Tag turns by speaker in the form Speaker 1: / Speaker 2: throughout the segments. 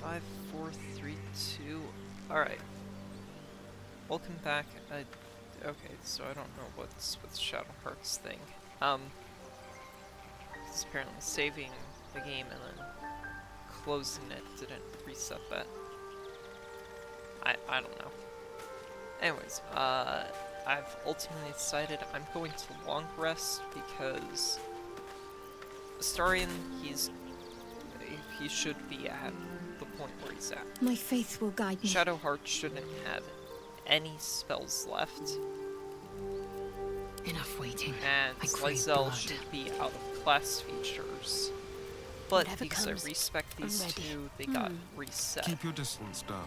Speaker 1: 5, 4, 3, 2. Alright. Welcome back. Okay, so I don't know what's with Shadowheart's thing. It's apparently saving the game and then closing it didn't reset that. I don't know. Anyways, I've ultimately decided I'm going to long rest because Astarion, he should be at the point where he's at.
Speaker 2: My faith will guide me.
Speaker 1: Shadowheart shouldn't have any spells left.
Speaker 2: Enough waiting.
Speaker 1: And Lysel should be out of class features. But
Speaker 2: Whatever
Speaker 1: because
Speaker 2: comes,
Speaker 1: I respect these two, they got reset.
Speaker 3: Keep your distance, darling.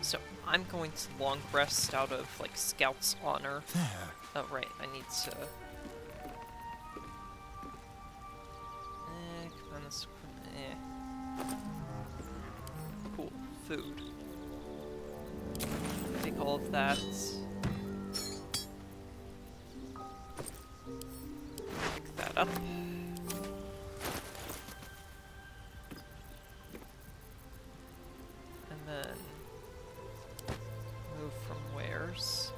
Speaker 1: So I'm going to long rest out of like Scout's honor.
Speaker 3: There.
Speaker 1: Oh right, I need to. Come on, this equipment. Cool, food. Take all of that. Pick that up. And then move from wares.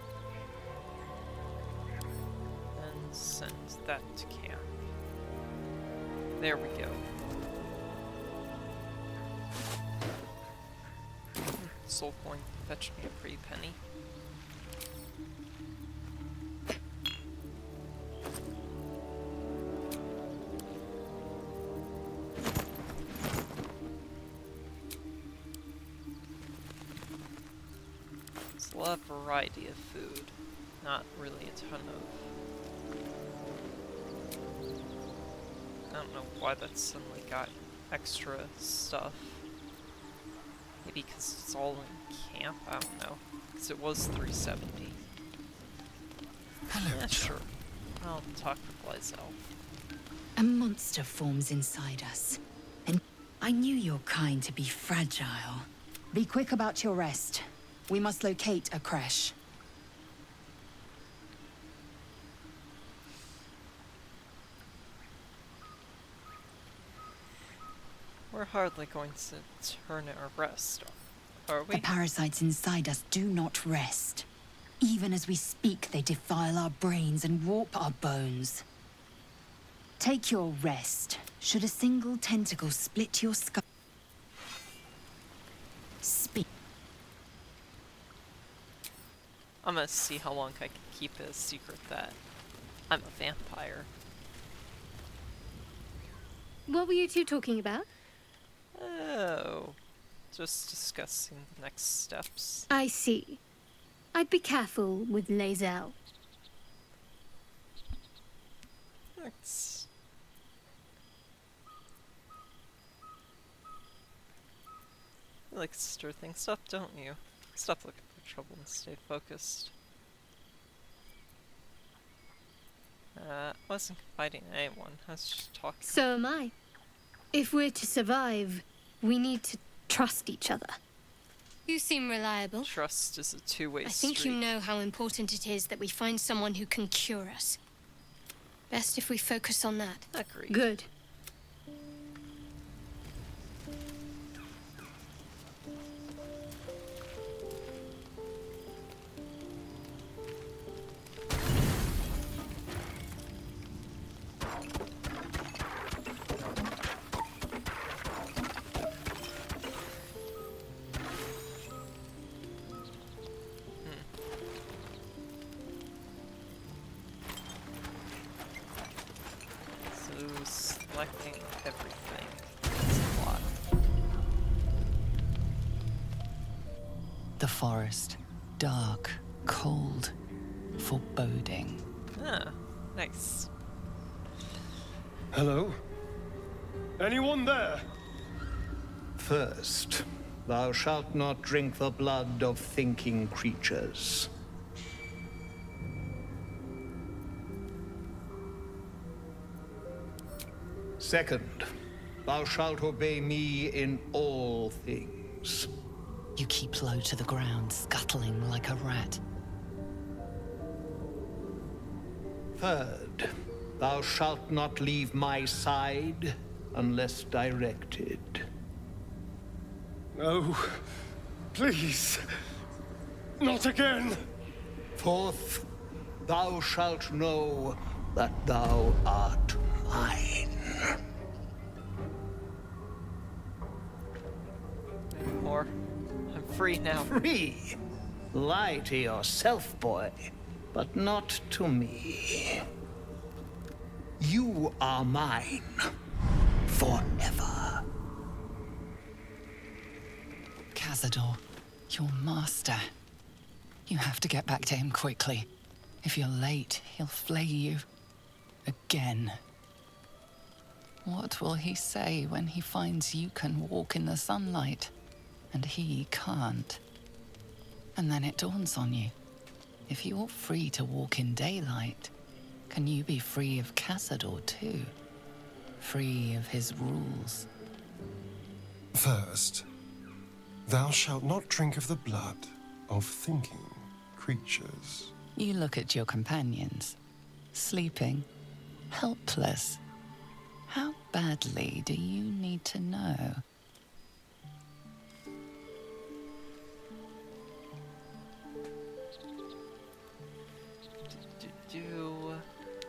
Speaker 1: And send that to camp. There we go. Soul coin fetched me a pretty penny. There's a lot of variety of food, not really a ton of. I don't know why that suddenly got extra stuff. Maybe because it's all in camp? I don't know. Because it was 370.
Speaker 3: Hello,
Speaker 1: yeah, sure. I'll talk with Lysel.
Speaker 2: A monster forms inside us. And I knew your kind to be fragile. Be quick about your rest. We must locate a creche.
Speaker 1: We're hardly going to turn our rest, are we?
Speaker 2: The parasites inside us do not rest. Even as we speak, they defile our brains and warp our bones. Take your rest. Should a single tentacle split your skull... Speak.
Speaker 1: I'm gonna see how long I can keep it a secret that I'm a vampire.
Speaker 4: What were you two talking about?
Speaker 1: Oh, just discussing the next steps.
Speaker 4: I see. I'd be careful with Lysel.
Speaker 1: Thanks. You like to stir things up, don't you? Stop looking for trouble and stay focused. I wasn't fighting anyone, I was just talking.
Speaker 4: So am I. If we're to survive, we need to trust each other.
Speaker 5: You seem reliable.
Speaker 1: Trust is a two-way
Speaker 5: I
Speaker 1: street.
Speaker 5: think you know how important it is that we find someone who can cure us. Best if we focus on that.
Speaker 1: Agreed.
Speaker 4: Good.
Speaker 1: Selecting everything. It's a lot.
Speaker 6: The forest. Dark, cold, foreboding.
Speaker 1: Ah, nice.
Speaker 7: Hello? Anyone there?
Speaker 8: First, thou shalt not drink the blood of thinking creatures. Second, thou shalt obey me in all things.
Speaker 6: You keep low to the ground, scuttling like a rat.
Speaker 8: Third, thou shalt not leave my side unless directed.
Speaker 7: No. Please. Not again.
Speaker 8: Forth, thou shalt know that thou art mine.
Speaker 1: Or I'm free now.
Speaker 8: Free? Lie to yourself, boy, but not to me. You are mine. Forever.
Speaker 6: Cazador, your master. You have to get back to him quickly. If you're late, he'll flay you. Again. What will he say when he finds you can walk in the sunlight, and he can't? And then it dawns on you. If you're free to walk in daylight, can you be free of Cazador too? Free of his rules?
Speaker 3: First, thou shalt not drink of the blood of thinking creatures.
Speaker 6: You look at your companions, sleeping, helpless. How badly do you need to know?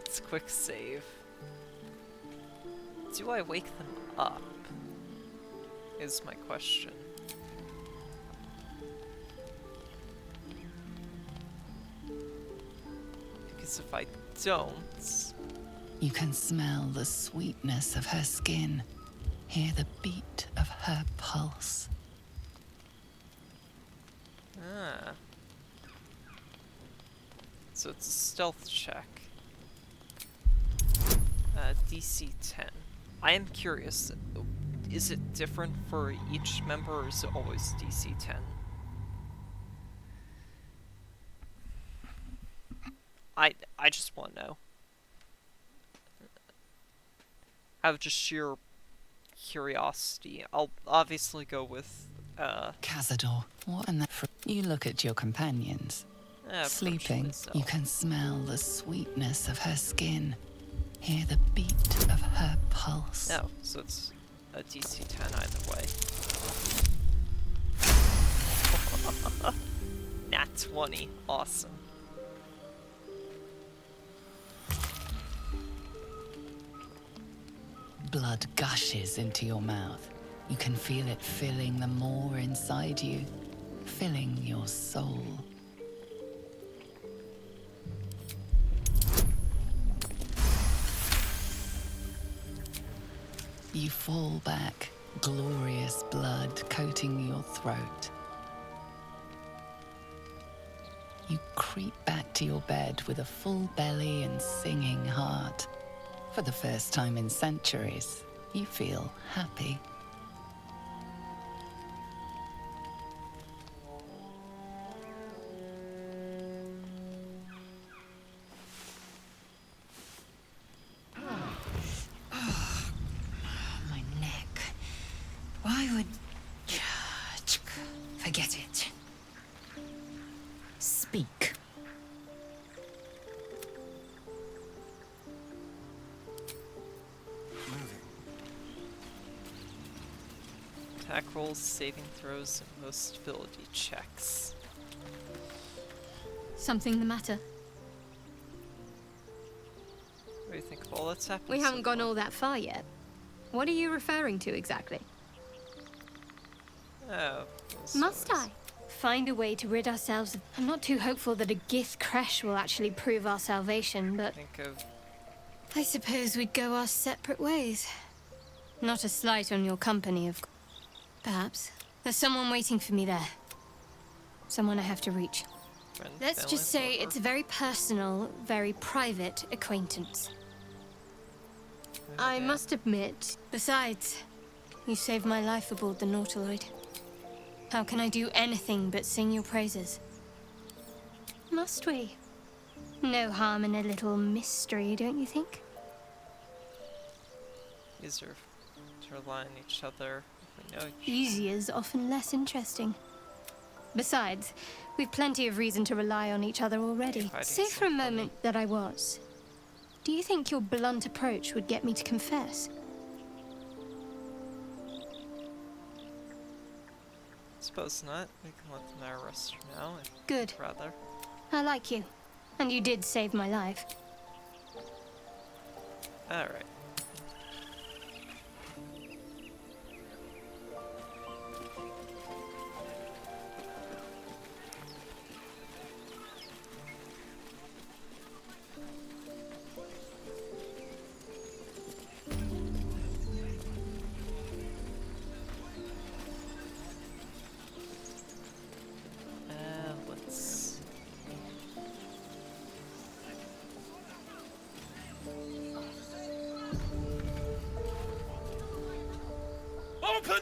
Speaker 1: It's a quick save. Do I wake them up? Is my question. Because if I don't...
Speaker 6: You can smell the sweetness of her skin, hear the beat of her pulse.
Speaker 1: Ah. So it's a stealth check. DC 10. I am curious, is it different for each member or is it always DC 10? I just want to know. Out of just sheer curiosity, I'll obviously go with,
Speaker 6: Cazador, what in the You look at your companions. Sleeping,
Speaker 1: so.
Speaker 6: you can smell the sweetness of her skin, hear the beat of her pulse.
Speaker 1: No, so it's a DC 10 either way. Nat 20, awesome.
Speaker 6: Blood gushes into your mouth. You can feel it filling the maw inside you, filling your soul. You fall back, glorious blood coating your throat. You creep back to your bed with a full belly and singing heart. For the first time in centuries, you feel happy.
Speaker 2: My neck. Why would... Forget it. Speak.
Speaker 1: Attack rolls, saving throws, and most ability checks.
Speaker 5: Something the matter?
Speaker 1: What do you think of all that's happened?
Speaker 5: We
Speaker 1: so
Speaker 5: haven't gone
Speaker 1: far?
Speaker 5: all that far yet. What are you referring to exactly?
Speaker 1: Oh.
Speaker 5: Must I? Find a way to rid ourselves of... I'm not too hopeful that a Gith crash will actually prove our salvation, but...
Speaker 1: Think of...
Speaker 5: I suppose we'd go our separate ways. Not a slight on your company, of course. Perhaps. There's someone waiting for me there. Someone I have to reach.
Speaker 1: friend,
Speaker 5: Let's
Speaker 1: family,
Speaker 5: just say
Speaker 1: lover.
Speaker 5: it's a very personal, very private acquaintance. I
Speaker 1: Yeah.
Speaker 5: must admit. Besides, you saved my life aboard the Nautiloid. How can I do anything but sing your praises? Must we? No harm in a little mystery, don't you think?
Speaker 1: Easier to rely on each other if we know each
Speaker 5: Easy is often less interesting. Besides, we've plenty of reason to rely on each other already.
Speaker 1: Fighting
Speaker 5: Say for a
Speaker 1: some
Speaker 5: moment that I was. Do you think your blunt approach would get me to confess?
Speaker 1: Suppose not. We can let them arrest her now, if
Speaker 5: Good.
Speaker 1: rather.
Speaker 5: I like you. And you did save my life.
Speaker 1: Alright. Let's...
Speaker 9: Open!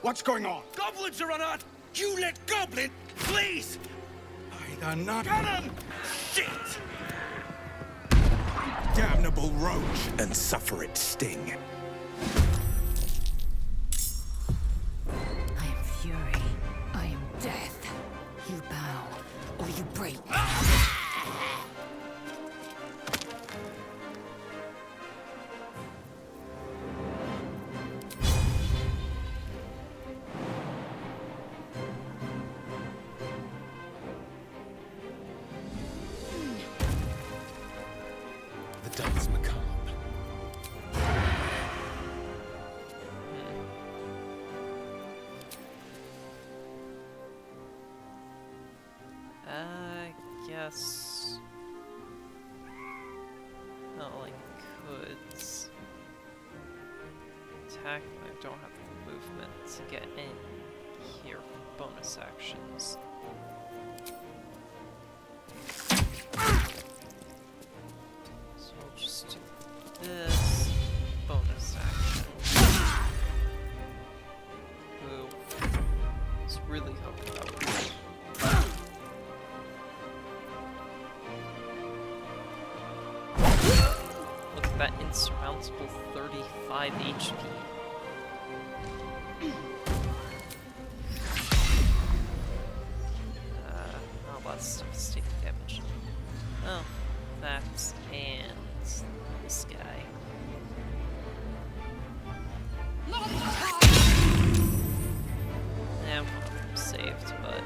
Speaker 7: What's going on?
Speaker 9: Goblins are on our... You let goblin... Please!
Speaker 7: Either not.
Speaker 9: Cannon! Shit!
Speaker 7: Damnable roach.
Speaker 9: And suffer its sting.
Speaker 2: I am fury. I am death. You bow, or you break.
Speaker 3: The dance macabre.
Speaker 1: I guess... Well, I could attack, but I don't have the movement to get in here for bonus actions. So we'll just do this bonus action. Ooh. I was really hoping that would work. Look at that insurmountable 35 HP. Oh, lots of stuff is taking damage. Oh, that and this guy. Yeah, one of them saved, but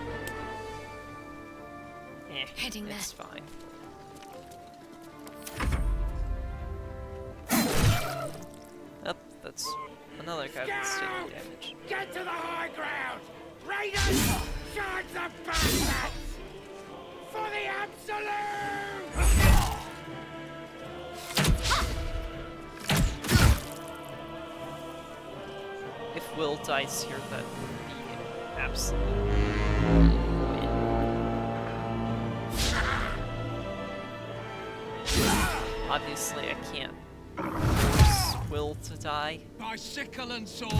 Speaker 5: Heading there.
Speaker 1: it's fine. Up, that's another guy that's taking damage.
Speaker 9: Get to the high ground! Raiders! Charge the bastards! For the absolute!
Speaker 1: If Will dies here, that would be an absolute win. Obviously, I can't force Will to die.
Speaker 9: By sickle and sword!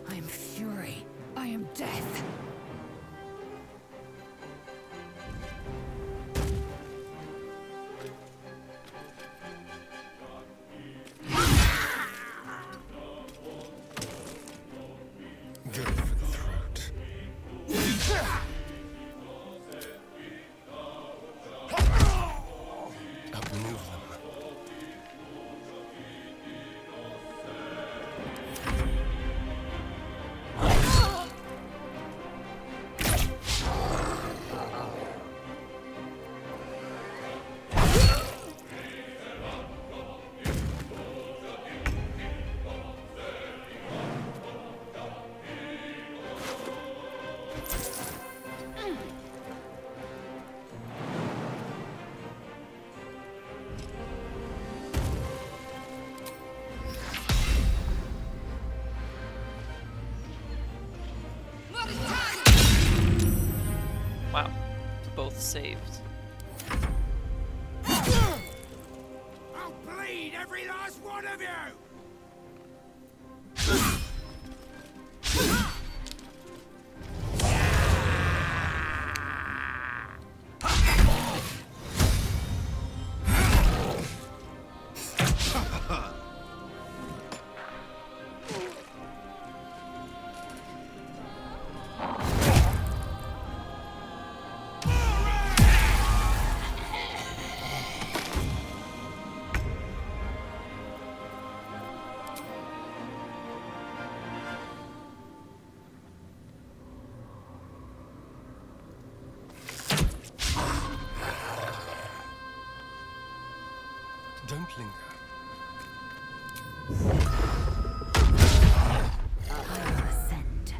Speaker 2: I am fury. I am death.
Speaker 3: Good for the throat. Outmaneuver them.
Speaker 1: Wow, both saved.
Speaker 9: I'll bleed every last one of you!
Speaker 3: Don't linger.
Speaker 2: I will ascend.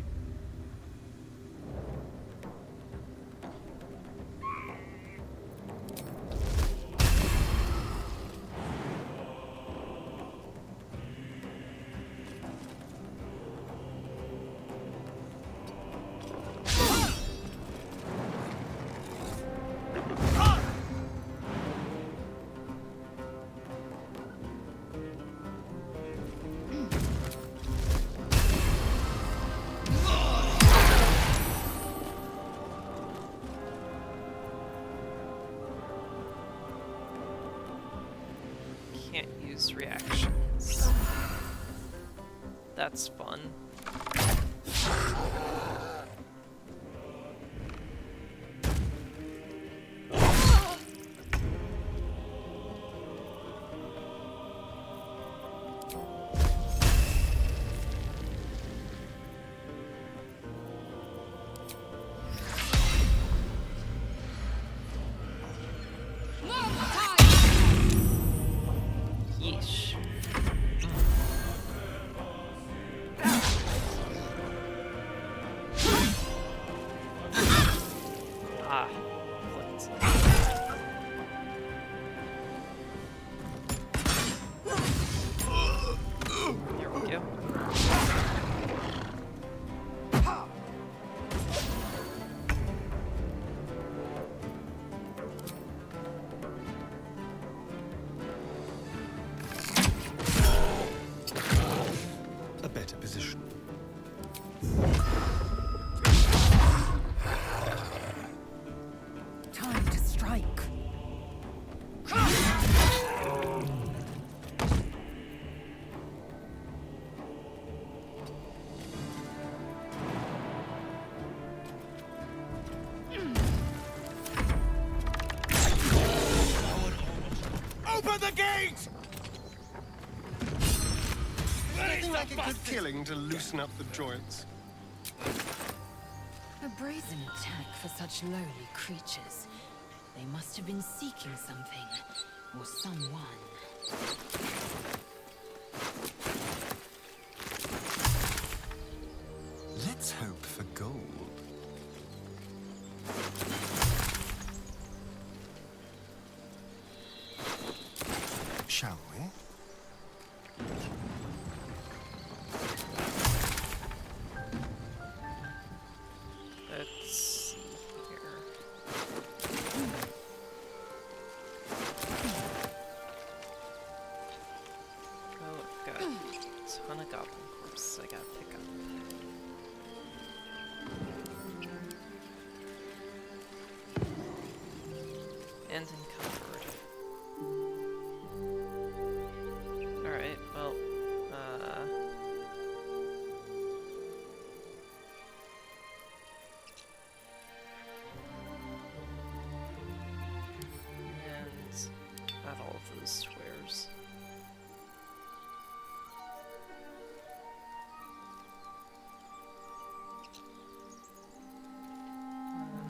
Speaker 1: Can't use reactions. That's fun. Yeesh. Ah, what? Here we go.
Speaker 3: A better position.
Speaker 2: Time to strike.
Speaker 7: Open the gate!
Speaker 3: Nothing like a good killing to loosen up the joints.
Speaker 2: A brazen attack for such lowly creatures. They must have been seeking something, or someone.
Speaker 3: Let's hope for gold. Shall we?
Speaker 1: Let's see here. Oh, I've got a ton of goblin corpses I gotta pick up. And encumbered. Alright, well, and not all of those squares.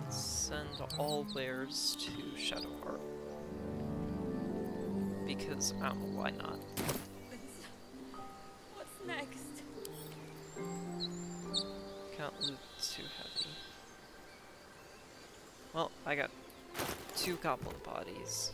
Speaker 1: And send all wares to Shadowheart. Because I don't know why not.
Speaker 5: What's next?
Speaker 1: Can't loot too heavy. Well, I got 2 goblin bodies.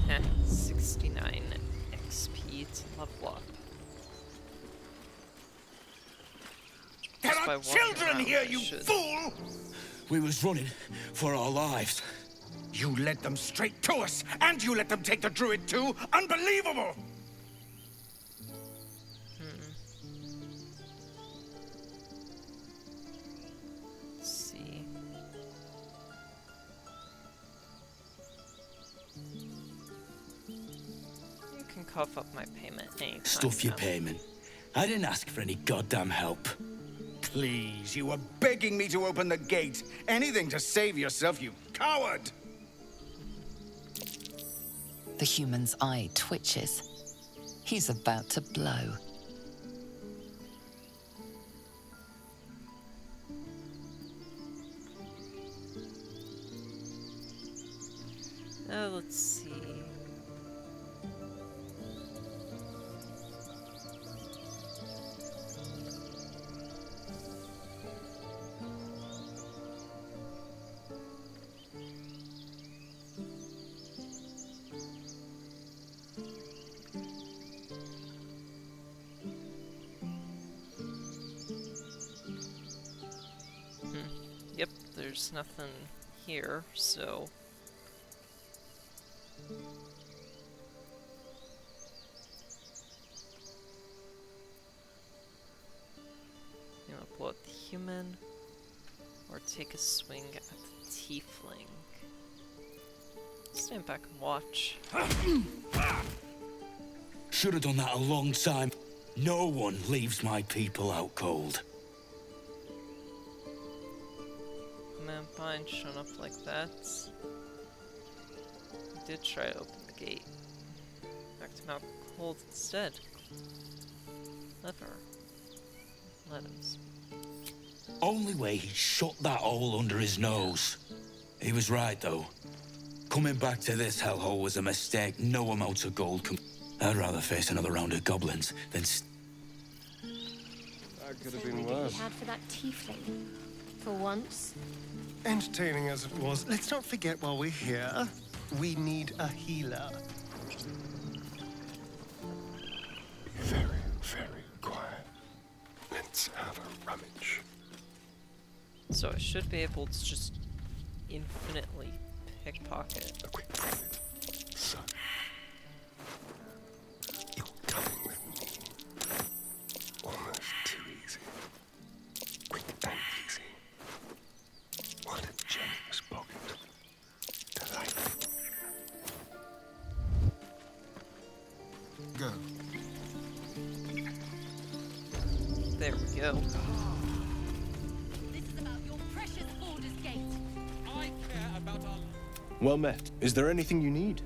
Speaker 1: Heh, 69 XP to level up.
Speaker 7: There
Speaker 1: Just by
Speaker 7: are
Speaker 1: walking
Speaker 7: children
Speaker 1: around,
Speaker 7: here,
Speaker 1: I
Speaker 7: you
Speaker 1: should.
Speaker 7: fool! We was running for our lives. You led them straight to us, and you let them take the druid too? Unbelievable!
Speaker 1: Let's see. You can cough up my payment anytime.
Speaker 10: Stuff your
Speaker 1: now.
Speaker 10: payment. I didn't ask for any goddamn help.
Speaker 7: Please, you were begging me to open the gate. Anything to save yourself, you coward!
Speaker 6: The human's eye twitches. He's about to blow.
Speaker 1: Let's see. Yep, there's nothing here, so... You wanna blow at the human, or take a swing at the tiefling? Stand back and watch.
Speaker 10: Should have done that a long time. No one leaves my people out cold.
Speaker 1: Man behind showing up like that. He did try to open the gate. Knocked him out cold instead. Clever. Let him speak.
Speaker 10: Only way he shut that hole under his nose. He was right, though. Coming back to this hellhole was a mistake no amount of gold can... I'd rather face another round of goblins than...
Speaker 3: That could have
Speaker 5: Same
Speaker 3: been
Speaker 5: idea
Speaker 3: worse.
Speaker 5: we had for that tiefling. For once.
Speaker 3: Entertaining as it was, let's not forget while we're here, we need a healer. Be very, very quiet. Let's have a rummage.
Speaker 1: So I should be able to just infinitely pickpocket.
Speaker 3: A quick rummage. So, you're coming with me. Almost too easy. Quick and easy. What a generous pocket. Delightful. Go.
Speaker 1: There we go.
Speaker 2: This is about your precious Baldur's Gate.
Speaker 9: I care about our...
Speaker 11: Well met. Is there anything you need?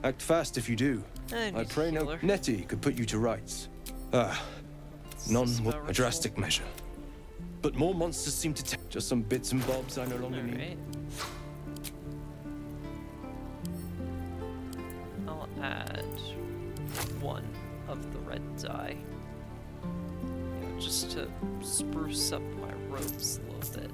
Speaker 11: Act fast if you do.
Speaker 1: I need
Speaker 11: I pray
Speaker 1: a
Speaker 11: no...
Speaker 1: healer.
Speaker 11: Nettie could put you to rights. None
Speaker 1: Spell
Speaker 11: a
Speaker 1: ritual.
Speaker 11: drastic measure. But more monsters seem to take just some bits and bobs I no longer need.
Speaker 1: Alright. I'll add one of the red dye. You know, just to spruce up my robes a little bit.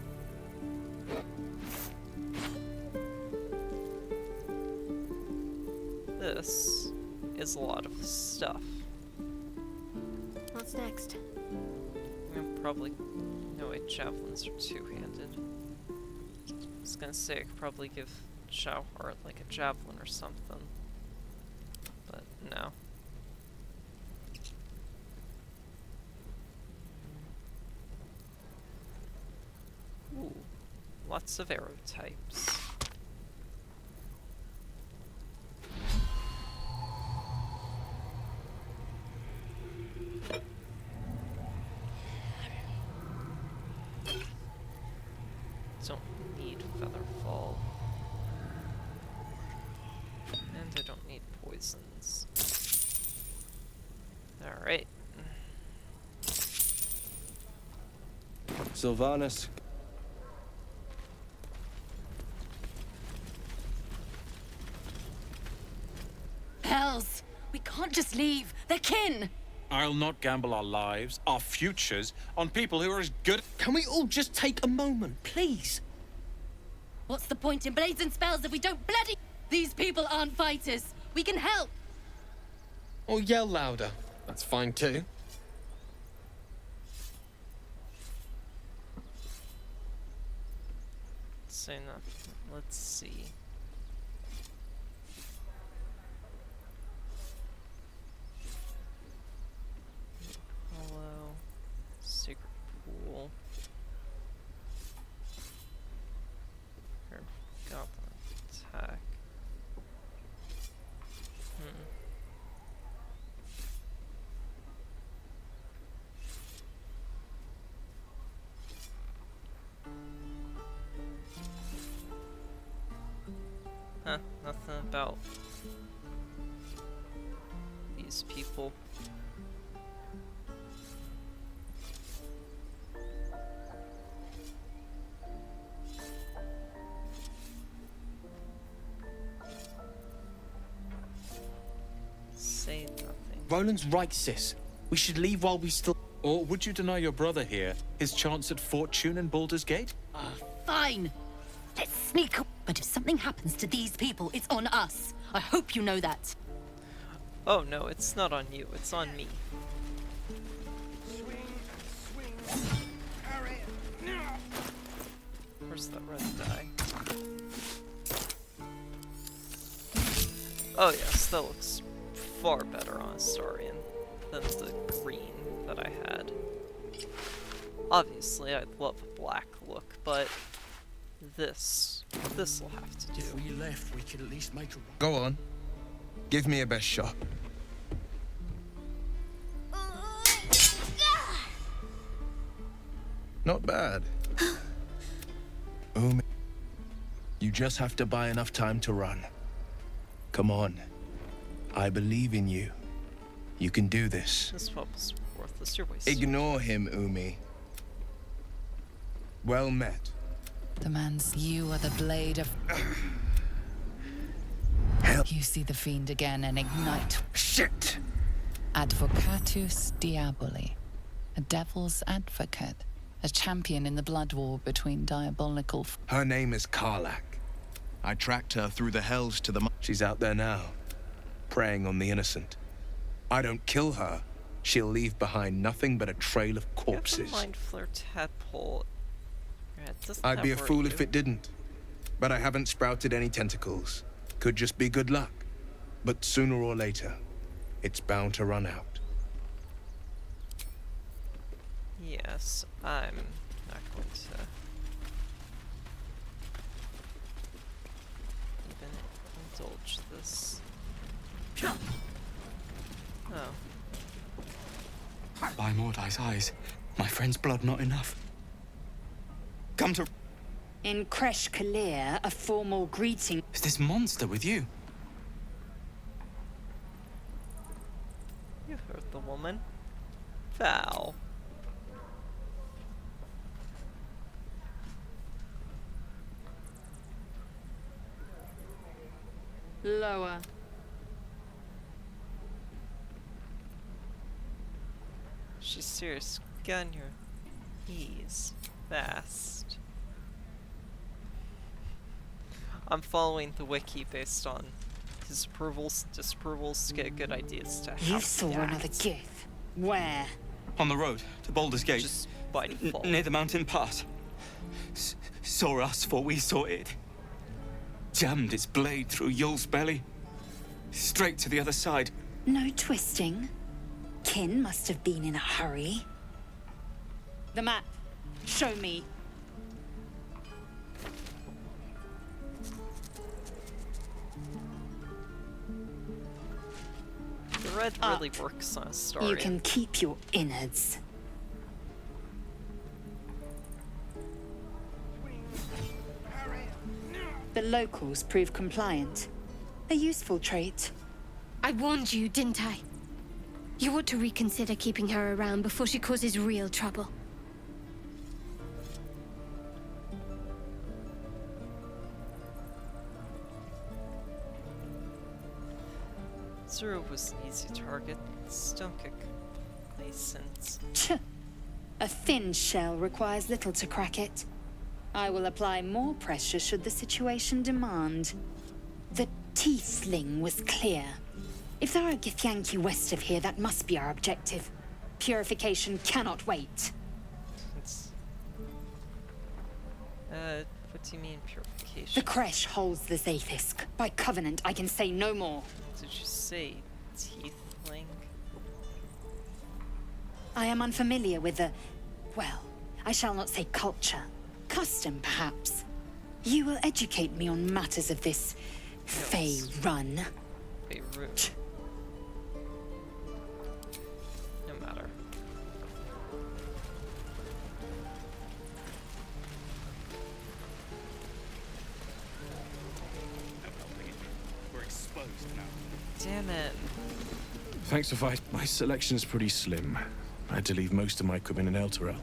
Speaker 1: This is a lot of stuff.
Speaker 5: What's next?
Speaker 1: Probably... No, wait, javelins are two-handed. I was gonna say I could probably give Shauhart like a javelin or something. But no. Ooh, lots of arrow types. Don't need Featherfall. And I don't need poisons. Alright.
Speaker 11: Sylvanas.
Speaker 2: Hells! We can't just leave. They're kin!
Speaker 9: I'll not gamble our lives, our futures, on people who are as good...
Speaker 12: Can we all just take a moment, please?
Speaker 2: What's the point in blades and spells if we don't bloody... These people aren't fighters. We can help.
Speaker 12: Or yell louder. That's fine too.
Speaker 1: So enough. Let's see. Hollow. Secret pool. Here, goblin attack. Huh, nothing about these people. Say nothing.
Speaker 12: Roland's right, sis. We should leave while we still...
Speaker 10: Or would you deny your brother here his chance at fortune in Baldur's Gate?
Speaker 2: Fine. Let's sneak up. But if something happens to these people, it's on us. I hope you know that.
Speaker 1: Oh no, it's not on you, it's on me. Where's that red dye? Oh yes, that looks far better on Astarion than the green that I had. Obviously, I'd love a black look, but this'll have to do.
Speaker 7: If we left, we could at least make a run.
Speaker 13: Go on. Give me a best shot. Not bad. You just have to buy enough time to run. Come on. I believe in you. You can do this.
Speaker 1: This pub's worthless, you're wasting.
Speaker 13: Ignore him, Umi. Well met.
Speaker 6: The man's... You are the blade of...
Speaker 13: Help.
Speaker 6: You see the fiend again and ignite.
Speaker 13: Shit!
Speaker 6: Advocatus Diaboli. A devil's advocate. A champion in the blood war between diabolical...
Speaker 13: Her name is Karlak. I tracked her through the hells to the... She's out there now, preying on the innocent. I don't kill her, she'll leave behind nothing but a trail of corpses.
Speaker 1: Mind flare tadpole.
Speaker 13: I'd be a fool if it didn't. But I haven't sprouted any tentacles. Could just be good luck. But sooner or later, it's bound to run out.
Speaker 1: Yes, I'm not going to even indulge this. Oh.
Speaker 7: By Mordai's eyes, my friend's blood not enough. Come to...
Speaker 2: In Kresh Kalir, a formal greeting...
Speaker 7: Is this monster with you?
Speaker 1: You heard the woman. Val.
Speaker 2: Lower.
Speaker 1: She's serious. Get on your knees. Fast. I'm following the wiki based on his approvals, disapprovals to get good ideas to how
Speaker 2: You
Speaker 1: to
Speaker 2: saw
Speaker 1: act.
Speaker 2: another gift. Where?
Speaker 7: On the road to Baldur's Gate.
Speaker 1: Just by default.
Speaker 7: Near the mountain pass. Saw us for we saw it. Jammed its blade through Yul's belly. Straight to the other side.
Speaker 2: No twisting. Kin must have been in a hurry. The map. Show me.
Speaker 1: The red really works on Astarion.
Speaker 2: You can keep your innards. The locals prove compliant. A useful trait.
Speaker 5: I warned you, didn't I? You ought to reconsider keeping her around before she causes real trouble.
Speaker 1: Zero was an easy target. Don't get complacent.
Speaker 2: A thin shell requires little to crack it. I will apply more pressure should the situation demand. The tiefling was clear. If there are Githyanki west of here, that must be our objective. Purification cannot wait.
Speaker 1: What do you mean purification?
Speaker 2: The Kresh holds the Zaithisk. By covenant, I can say no more.
Speaker 1: Did you say tiefling?
Speaker 2: I am unfamiliar with the... well, I shall not say culture. Custom, perhaps. You will educate me on matters of this... Fey run.
Speaker 1: Beirut. No matter.
Speaker 7: We're exposed now.
Speaker 1: Damn it.
Speaker 11: Thanks for fighting. My selection's pretty slim. I had to leave most of my equipment in Elturel.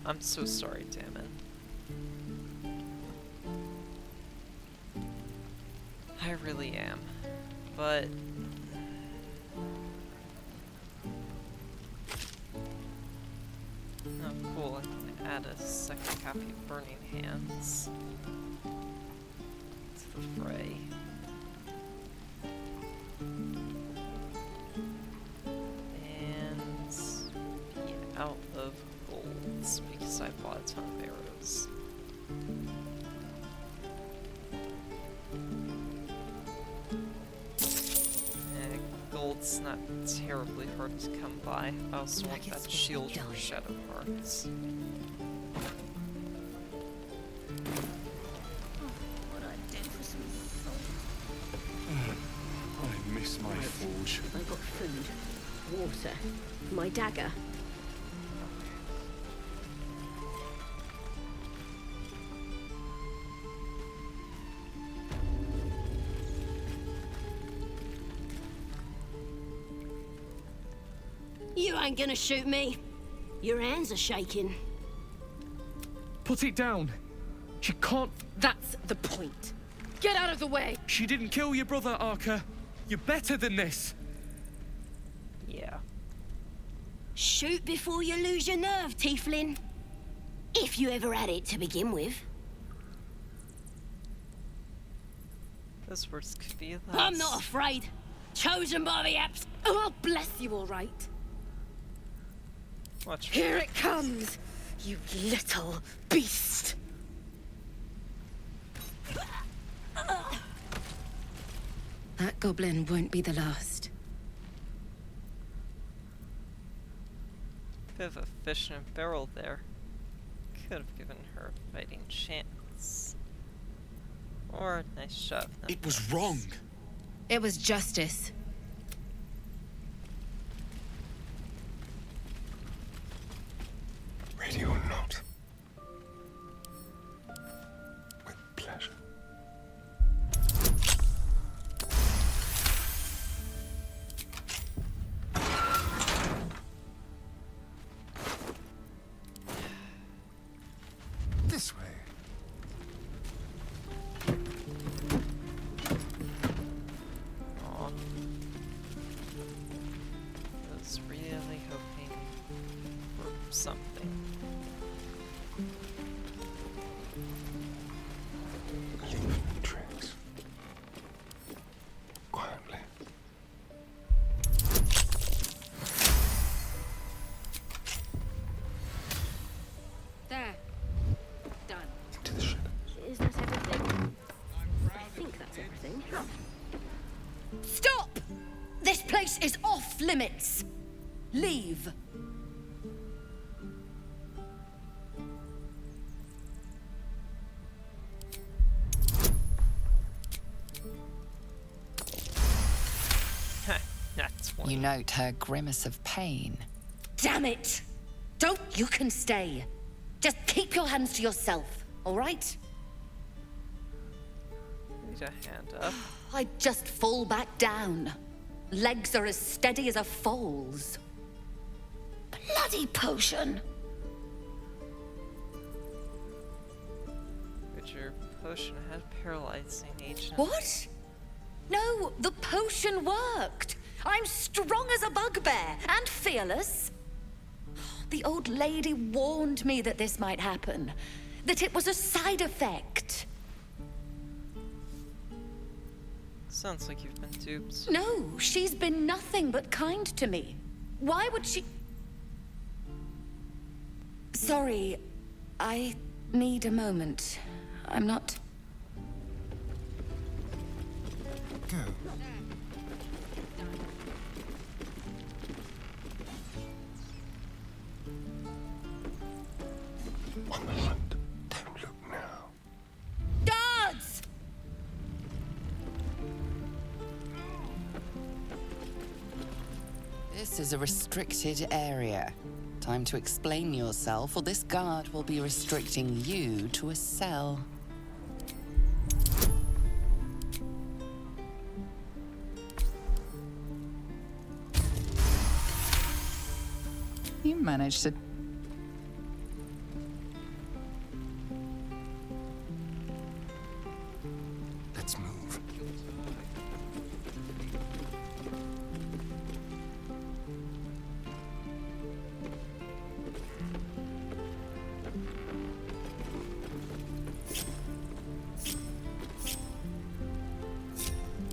Speaker 1: I'm so sorry, Damon. I really am. But oh, cool. I can add a second copy of Burning Hands to the fray. And be out of golds because I bought a ton of arrows. Gold's not terribly hard to come by. I also want that shield for Shadow Hearts.
Speaker 11: I miss my forge.
Speaker 14: I got food, water, my dagger. You ain't gonna shoot me. Your hands are shaking.
Speaker 11: Put it down. She can't.
Speaker 14: That's the point. Get out of the way!
Speaker 11: She didn't kill your brother, Arca. You're better than this.
Speaker 1: Yeah.
Speaker 14: Shoot before you lose your nerve, Tiefling. If you ever had it to begin with.
Speaker 1: Those words could be less.
Speaker 14: I'm not afraid. Chosen by the apps. Oh, I'll bless you, all right.
Speaker 1: Watch.
Speaker 14: Here it comes, you little beast. That goblin won't be the last.
Speaker 1: Bit of a fish in a barrel there. Could have given her a fighting chance. Or a nice shove.
Speaker 7: It was wrong.
Speaker 14: It was justice.
Speaker 3: Ready or not. With pleasure. This way.
Speaker 1: Aw. I was really hoping for something.
Speaker 3: Leave tricks. Quietly.
Speaker 14: There. Done.
Speaker 3: Into the shadow.
Speaker 14: Is that everything? I think that's everything. Stop! This place is off limits. Leave.
Speaker 1: That's one.
Speaker 6: You note her grimace of pain.
Speaker 14: Damn it! Don't you can stay. Just keep your hands to yourself, all right?
Speaker 1: Need a hand up.
Speaker 14: I just fall back down. Legs are as steady as a foal's. Bloody potion!
Speaker 1: But your potion had paralyzing agent.
Speaker 14: What? No, the potion worked. I'm strong as a bugbear and fearless. The old lady warned me that this might happen, that it was a side effect.
Speaker 1: Sounds like you've been duped.
Speaker 14: No, she's been nothing but kind to me. Why would she... Sorry, I need a moment. I'm not...
Speaker 3: Go. On the hunt. Don't look now.
Speaker 14: Guards!
Speaker 6: This is a restricted area. Time to explain yourself, or this guard will be restricting you to a cell. You managed to...
Speaker 3: Let's move.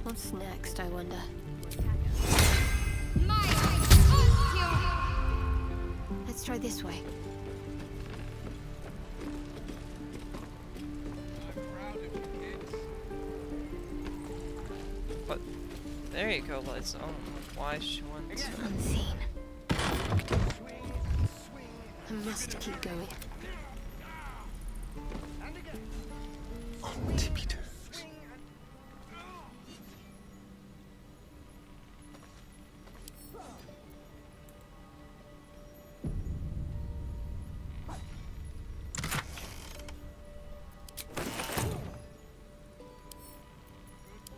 Speaker 5: What's next, I wonder? Let's try this way.
Speaker 1: But there you go, Liza. I don't know why she went to...
Speaker 5: Unseen. I must keep going.
Speaker 3: On tippy toes.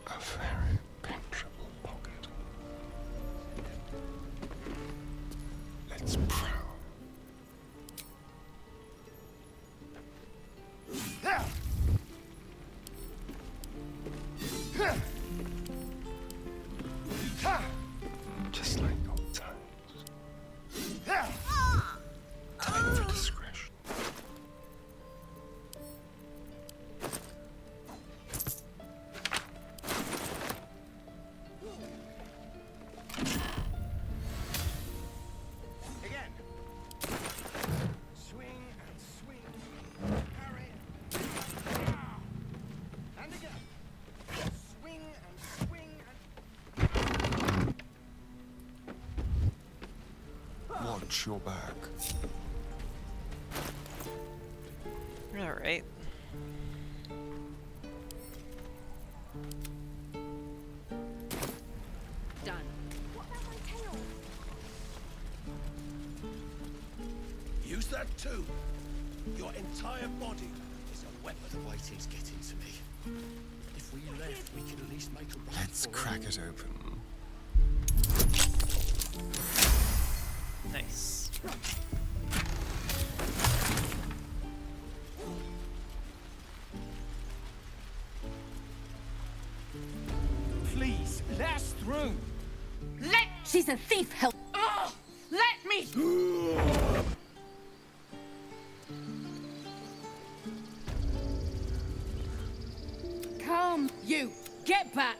Speaker 3: A very penetrable pocket. Let's prowl. Just like old times. Time for discretion.
Speaker 9: Again. Swing and swing. Parry. Ah. And again. Swing and swing and...
Speaker 3: Watch your back.
Speaker 1: Alright.
Speaker 14: Done.
Speaker 10: Use that too. Your entire body is a weapon.
Speaker 15: The waiting's getting to me. If we left, we could at least make a run
Speaker 3: Let's
Speaker 15: for
Speaker 3: crack
Speaker 15: it.
Speaker 3: it open.
Speaker 1: Nice.
Speaker 9: Please, let us through.
Speaker 14: She's a thief, help.
Speaker 9: Oh, let me...
Speaker 14: Come, you. Get back.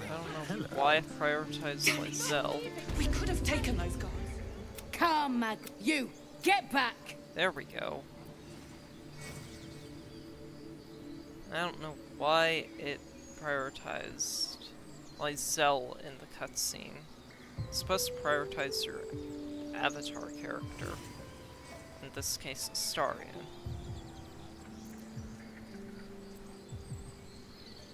Speaker 1: I don't know why I prioritized Lizelle.
Speaker 14: We could have taken those guys. Come, Mag. You. Get back.
Speaker 1: There we go. I don't know why it prioritized Lizelle in the cutscene. It's supposed to prioritize your avatar character. In this case, Astarion.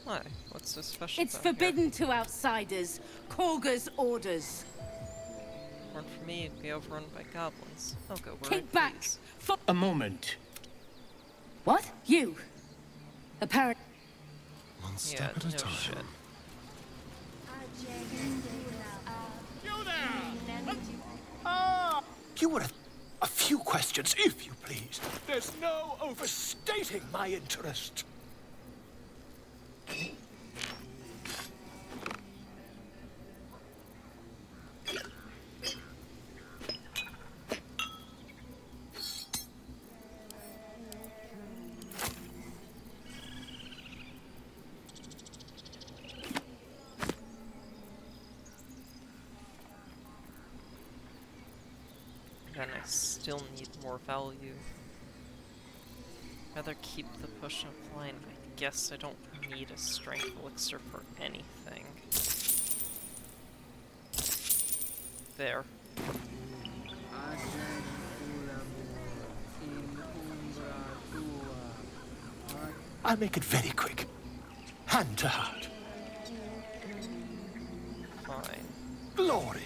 Speaker 1: Why? What's so special
Speaker 14: It's
Speaker 1: about
Speaker 14: forbidden to outsiders. Korga's orders.
Speaker 1: Here? Weren't for me, it'd be overrun by goblins. I'll go where
Speaker 14: Keep
Speaker 1: I
Speaker 14: back.
Speaker 1: please.
Speaker 8: A moment.
Speaker 14: What? You? Apparent.
Speaker 3: One step
Speaker 1: Yeah,
Speaker 3: at a
Speaker 1: no
Speaker 3: time.
Speaker 1: shit.
Speaker 15: You were a few questions, if you please. There's no overstating my interest.
Speaker 1: Then I still need more value. Rather keep the push up line. I guess I don't need a strength elixir for anything. There.
Speaker 15: I'll make it very quick. Hand to heart.
Speaker 1: Fine.
Speaker 15: Glory.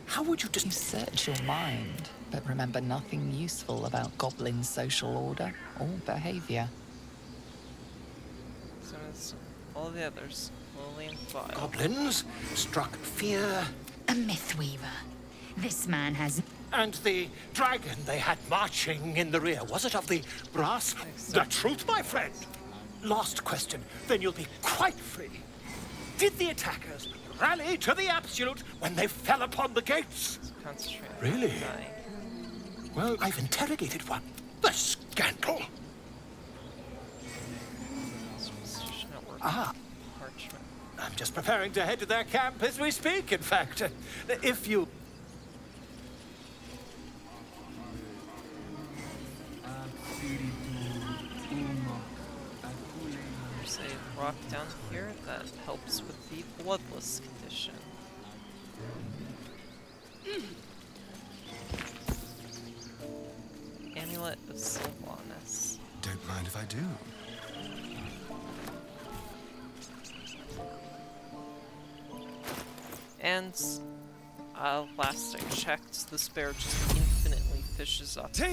Speaker 15: How would you
Speaker 6: You search your mind, but remember nothing useful about goblin social order or behavior.
Speaker 1: So as all the others, lowly and vile.
Speaker 15: Goblins struck fear.
Speaker 2: A mythweaver. This man has...
Speaker 15: And the dragon they had marching in the rear, was it of the brass? The truth, my friend. Last question, then you'll be quite free. Did the attackers rally to the absolute when they fell upon the gates?
Speaker 1: Concentrate.
Speaker 15: Really? Well, I've interrogated one. The scandal! Ah.
Speaker 1: Parchment.
Speaker 15: I'm just preparing to head to their camp as we speak, in fact. If you...
Speaker 1: There's a rock down here that helps with the bloodless condition. Amulet of Sylvanas.
Speaker 3: Don't mind if I do.
Speaker 1: And last I checked, this bear just infinitely fishes up fish.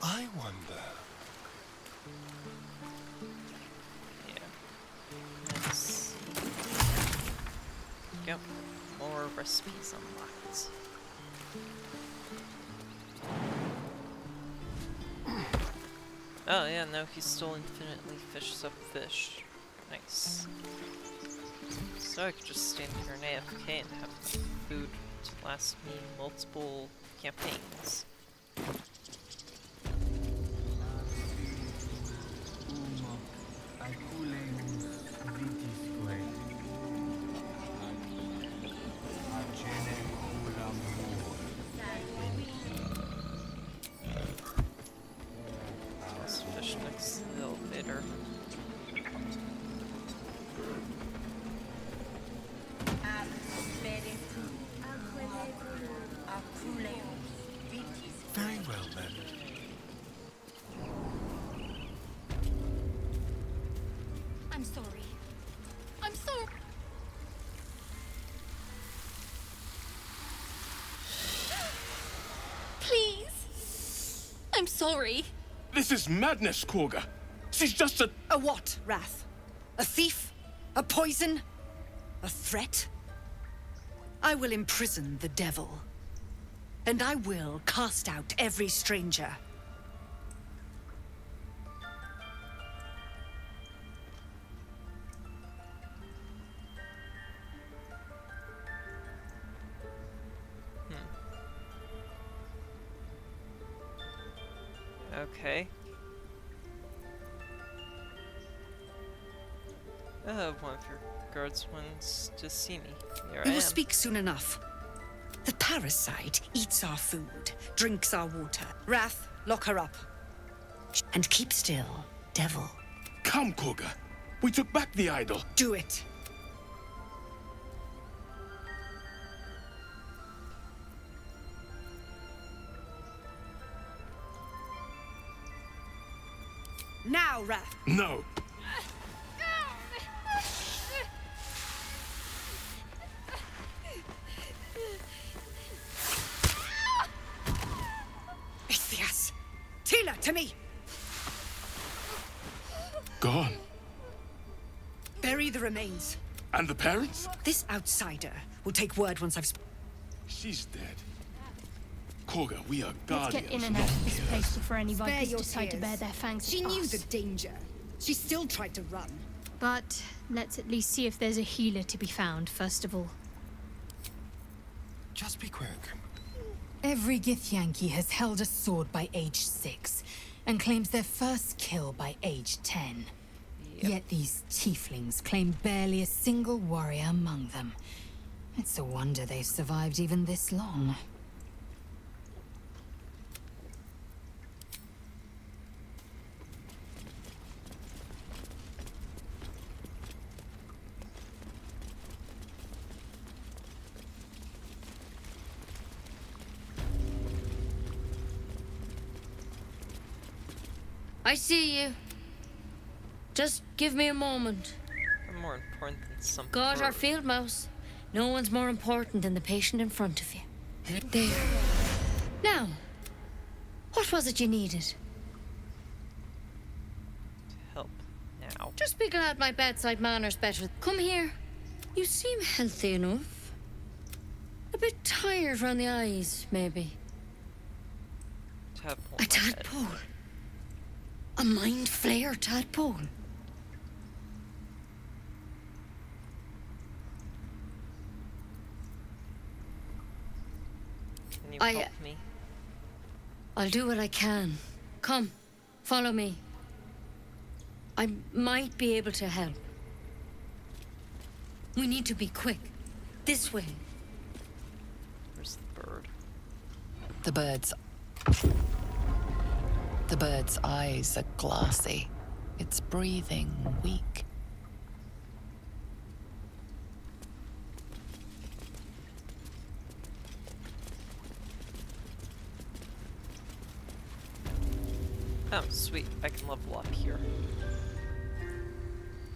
Speaker 3: I wonder.
Speaker 1: Let's go. More recipes unlocked. Oh yeah, no, he still infinitely fishes up fish. Nice. So I could just stand here in AFK and have food to last me multiple campaigns. Let's fish next to the elevator.
Speaker 3: Very well then.
Speaker 5: I'm sorry. I'm sorry. Please. I'm sorry.
Speaker 13: This is madness, Korga. She's just a...
Speaker 16: A what, Wrath? A thief? A poison? A threat? I will imprison the devil. And I will cast out every stranger.
Speaker 1: Okay. One of your guards wants to see me. Here I
Speaker 16: We
Speaker 1: am.
Speaker 16: will speak soon enough. The parasite eats our food, drinks our water. Wrath, lock her up. And keep still, devil.
Speaker 13: Come, Korga. We took back the idol.
Speaker 16: Do it. Now, Wrath.
Speaker 13: No.
Speaker 16: Ithias! Tila, to me!
Speaker 13: Gone.
Speaker 16: Bury the remains.
Speaker 13: And the parents?
Speaker 16: This outsider will take word once I've spoken.
Speaker 13: She's dead. Korga, we are
Speaker 5: Let's
Speaker 13: guardians.
Speaker 5: get in and out of this place before any
Speaker 4: Spare
Speaker 5: vipers
Speaker 4: your
Speaker 5: decide to
Speaker 4: tears.
Speaker 5: bare their fangs
Speaker 4: She
Speaker 5: at
Speaker 4: knew
Speaker 5: us.
Speaker 4: the danger. She still tried to run.
Speaker 5: But let's at least see if there's a healer to be found, first of all.
Speaker 3: Just be quick.
Speaker 2: Every Githyanki has held a sword by age 6, and claims their first kill by age 10. Yet these tieflings claim barely a single warrior among them. It's a wonder they've survived even this long.
Speaker 17: I see you. Just give me a moment.
Speaker 1: I'm more important than some
Speaker 17: Got our
Speaker 1: bird.
Speaker 17: field mouse. No one's more important than the patient in front of you. There. Now, what was it you needed?
Speaker 1: Help now.
Speaker 17: Just be glad my bedside manner's better. Come here. You seem healthy enough. A bit tired round the eyes, maybe.
Speaker 1: Tadpole.
Speaker 17: A tadpole? A mind flayer tadpole?
Speaker 1: Can you
Speaker 17: I-
Speaker 1: help me?
Speaker 17: I'll do what I can. Come, follow me. I might be able to help. We need to be quick. This way.
Speaker 1: Where's the bird?
Speaker 6: The bird's eyes are glassy. Its breathing weak.
Speaker 1: Oh, sweet. I can level up here.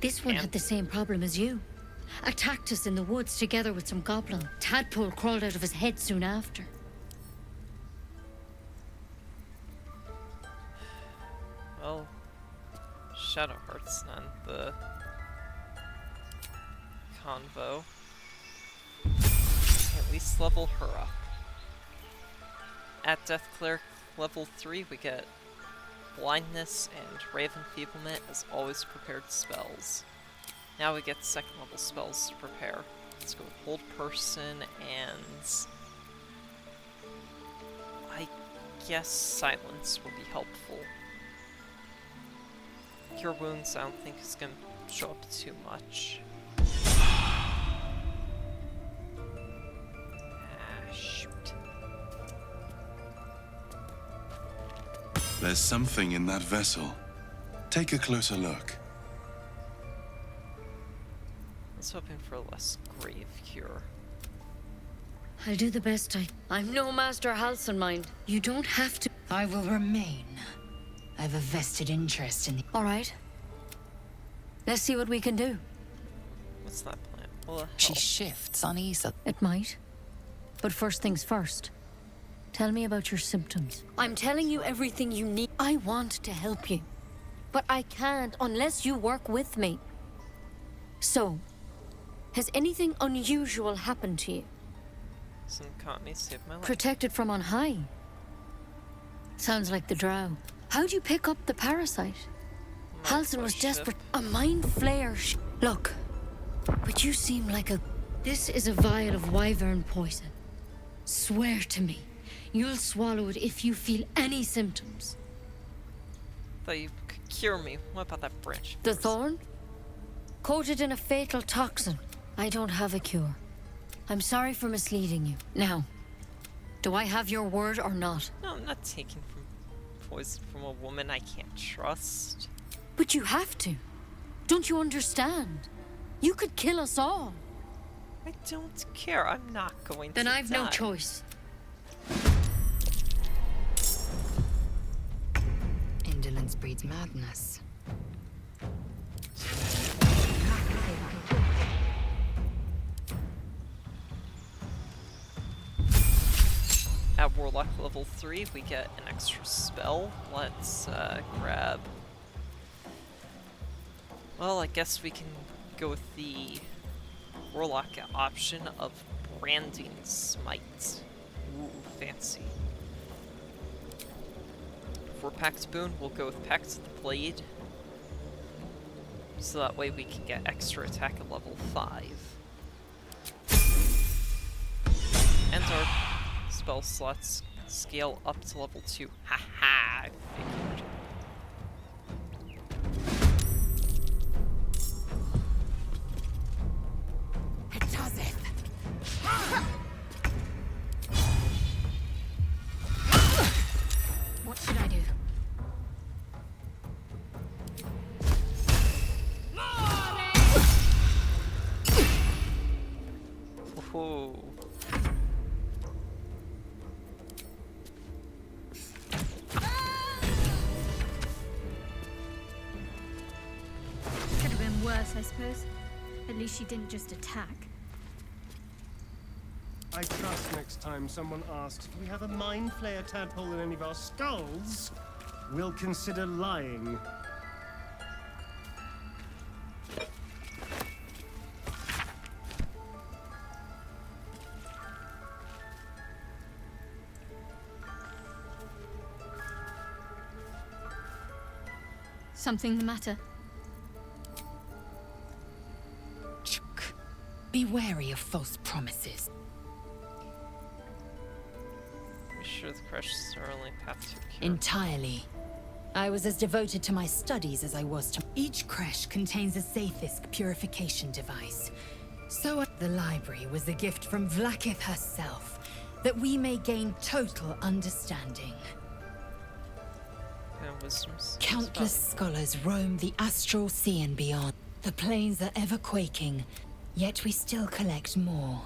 Speaker 17: This one had the same problem as you. Attacked us in the woods together with some goblin. Tadpole crawled out of his head soon after.
Speaker 1: Well, Shadowheart's not the convo. At least level her up. At Death Cleric level 3, we get Blindness and Raven Feeblement as always prepared spells. Now we get second level spells to prepare. Let's go with Hold Person and I guess Silence would be helpful. Cure Wounds I don't think is going to show up too much. Shoot.
Speaker 3: There's something in that vessel. Take a closer look.
Speaker 1: I was hoping for a less grave cure.
Speaker 17: I'll do the best I'm no Master Halson, mind. You don't have to.
Speaker 2: I will remain. I have a vested interest in the...
Speaker 17: All right. Let's see what we can do.
Speaker 1: What's that plan? Well,
Speaker 6: She shifts uneasily.
Speaker 17: It might. But first things first. Tell me about your symptoms. I'm telling you everything you need. I want to help you. But I can't unless you work with me. So, has anything unusual happened to you?
Speaker 1: Some caught me, saved my life.
Speaker 17: Protected from on high? Sounds like the drow. How'd you pick up the parasite? Halson was desperate. A mind flare. Look, but you seem like a... This is a vial of wyvern poison. Swear to me, you'll swallow it if you feel any symptoms.
Speaker 1: Thought you could cure me. What about that branch?
Speaker 17: The thorn? Coated in a fatal toxin. I don't have a cure. I'm sorry for misleading you. Now, do I have your word or not?
Speaker 1: No, I'm not taking poison from a woman I can't trust.
Speaker 17: But you have to. Don't you understand? You could kill us all.
Speaker 1: I don't care. I'm not going to
Speaker 17: Then I've no
Speaker 1: die.
Speaker 17: choice.
Speaker 2: Indolence breeds madness.
Speaker 1: At Warlock level 3, we get an extra spell. Let's grab... Well, I guess we can go with the Warlock option of Branding Smite. Ooh, fancy. For Pact Boon, we'll go with Pact of the Blade. So that way we can get extra attack at level 5. And our spell slots scale up to level 2. Haha, I figured.
Speaker 9: It does it.
Speaker 17: What should I do?
Speaker 1: Whoa.
Speaker 4: At least she didn't just attack.
Speaker 18: I trust next time someone asks if we have a mind flayer tadpole in any of our skulls, we'll consider lying.
Speaker 4: Something the matter?
Speaker 2: Be wary of false promises.
Speaker 1: Be sure the crash is our only path to cure.
Speaker 2: Entirely. I was as devoted to my studies as I was to... Each crash contains a Zaithisk purification device. So the library was a gift from Vlaakith herself, that we may gain total understanding. Countless scholars roam the astral sea and beyond. The planes are ever quaking, yet we still collect more.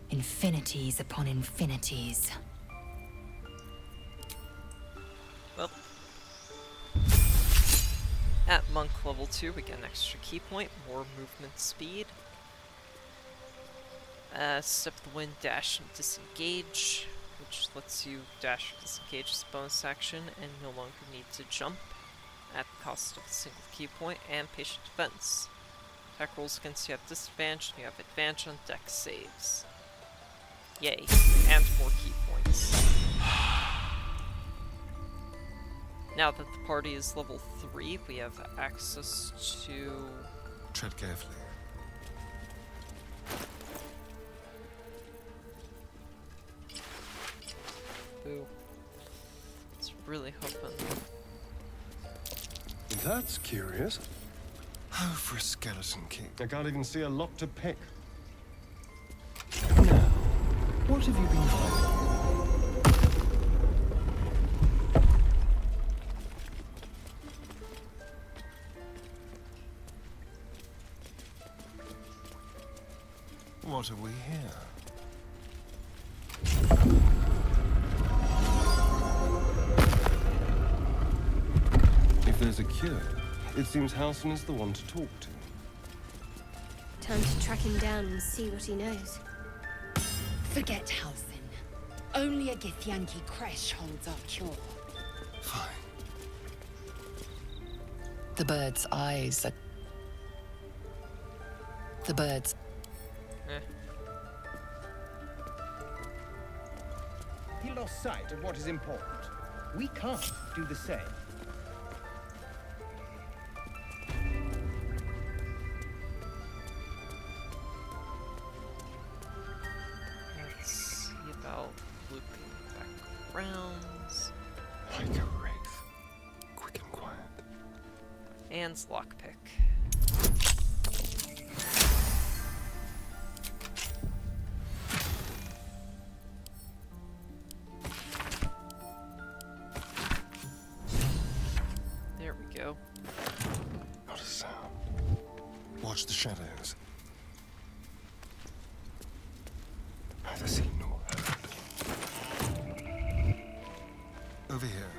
Speaker 2: Infinities upon infinities.
Speaker 1: Well, at monk level 2 we get an extra key point, more movement speed. Step of the wind, dash and disengage, which lets you dash or disengage as a bonus action and no longer need to jump at the cost of a single key point, and patient defense. Attack rolls against you have disadvantage, and you have advantage on dex saves. Yay, and more key points. Now that the party is level 3, we have access to...
Speaker 3: Tread carefully.
Speaker 1: Ooh. It's really hoping.
Speaker 3: That's curious. Oh, for a skeleton key.
Speaker 18: I can't even see a lock to pick.
Speaker 3: Now, what have you been finding? What have we here?
Speaker 18: If there's a cure, it seems Halsin is the one to talk to.
Speaker 4: Time to track him down and see what he knows.
Speaker 2: Forget Halsin. Only a Githyanki Kresh holds our cure.
Speaker 3: Fine.
Speaker 6: The bird's eyes are... The bird's...
Speaker 19: He lost sight of what is important. We can't do the same.
Speaker 1: Let's see about looping back rounds.
Speaker 3: Like a wraith. Quick and quiet.
Speaker 1: And lockpick. There we go.
Speaker 3: Not a sound. Watch the shadows. Neither seen nor heard. Over here.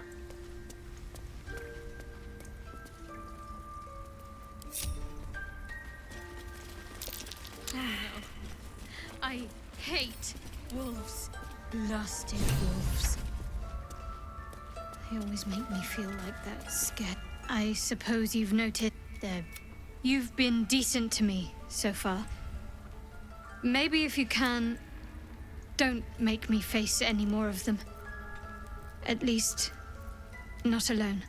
Speaker 4: I hate wolves. Lusted wolves. They always make me feel like that, scared. I suppose you've noticed that you've been decent to me so far. Maybe if you can, don't make me face any more of them. At least, not alone.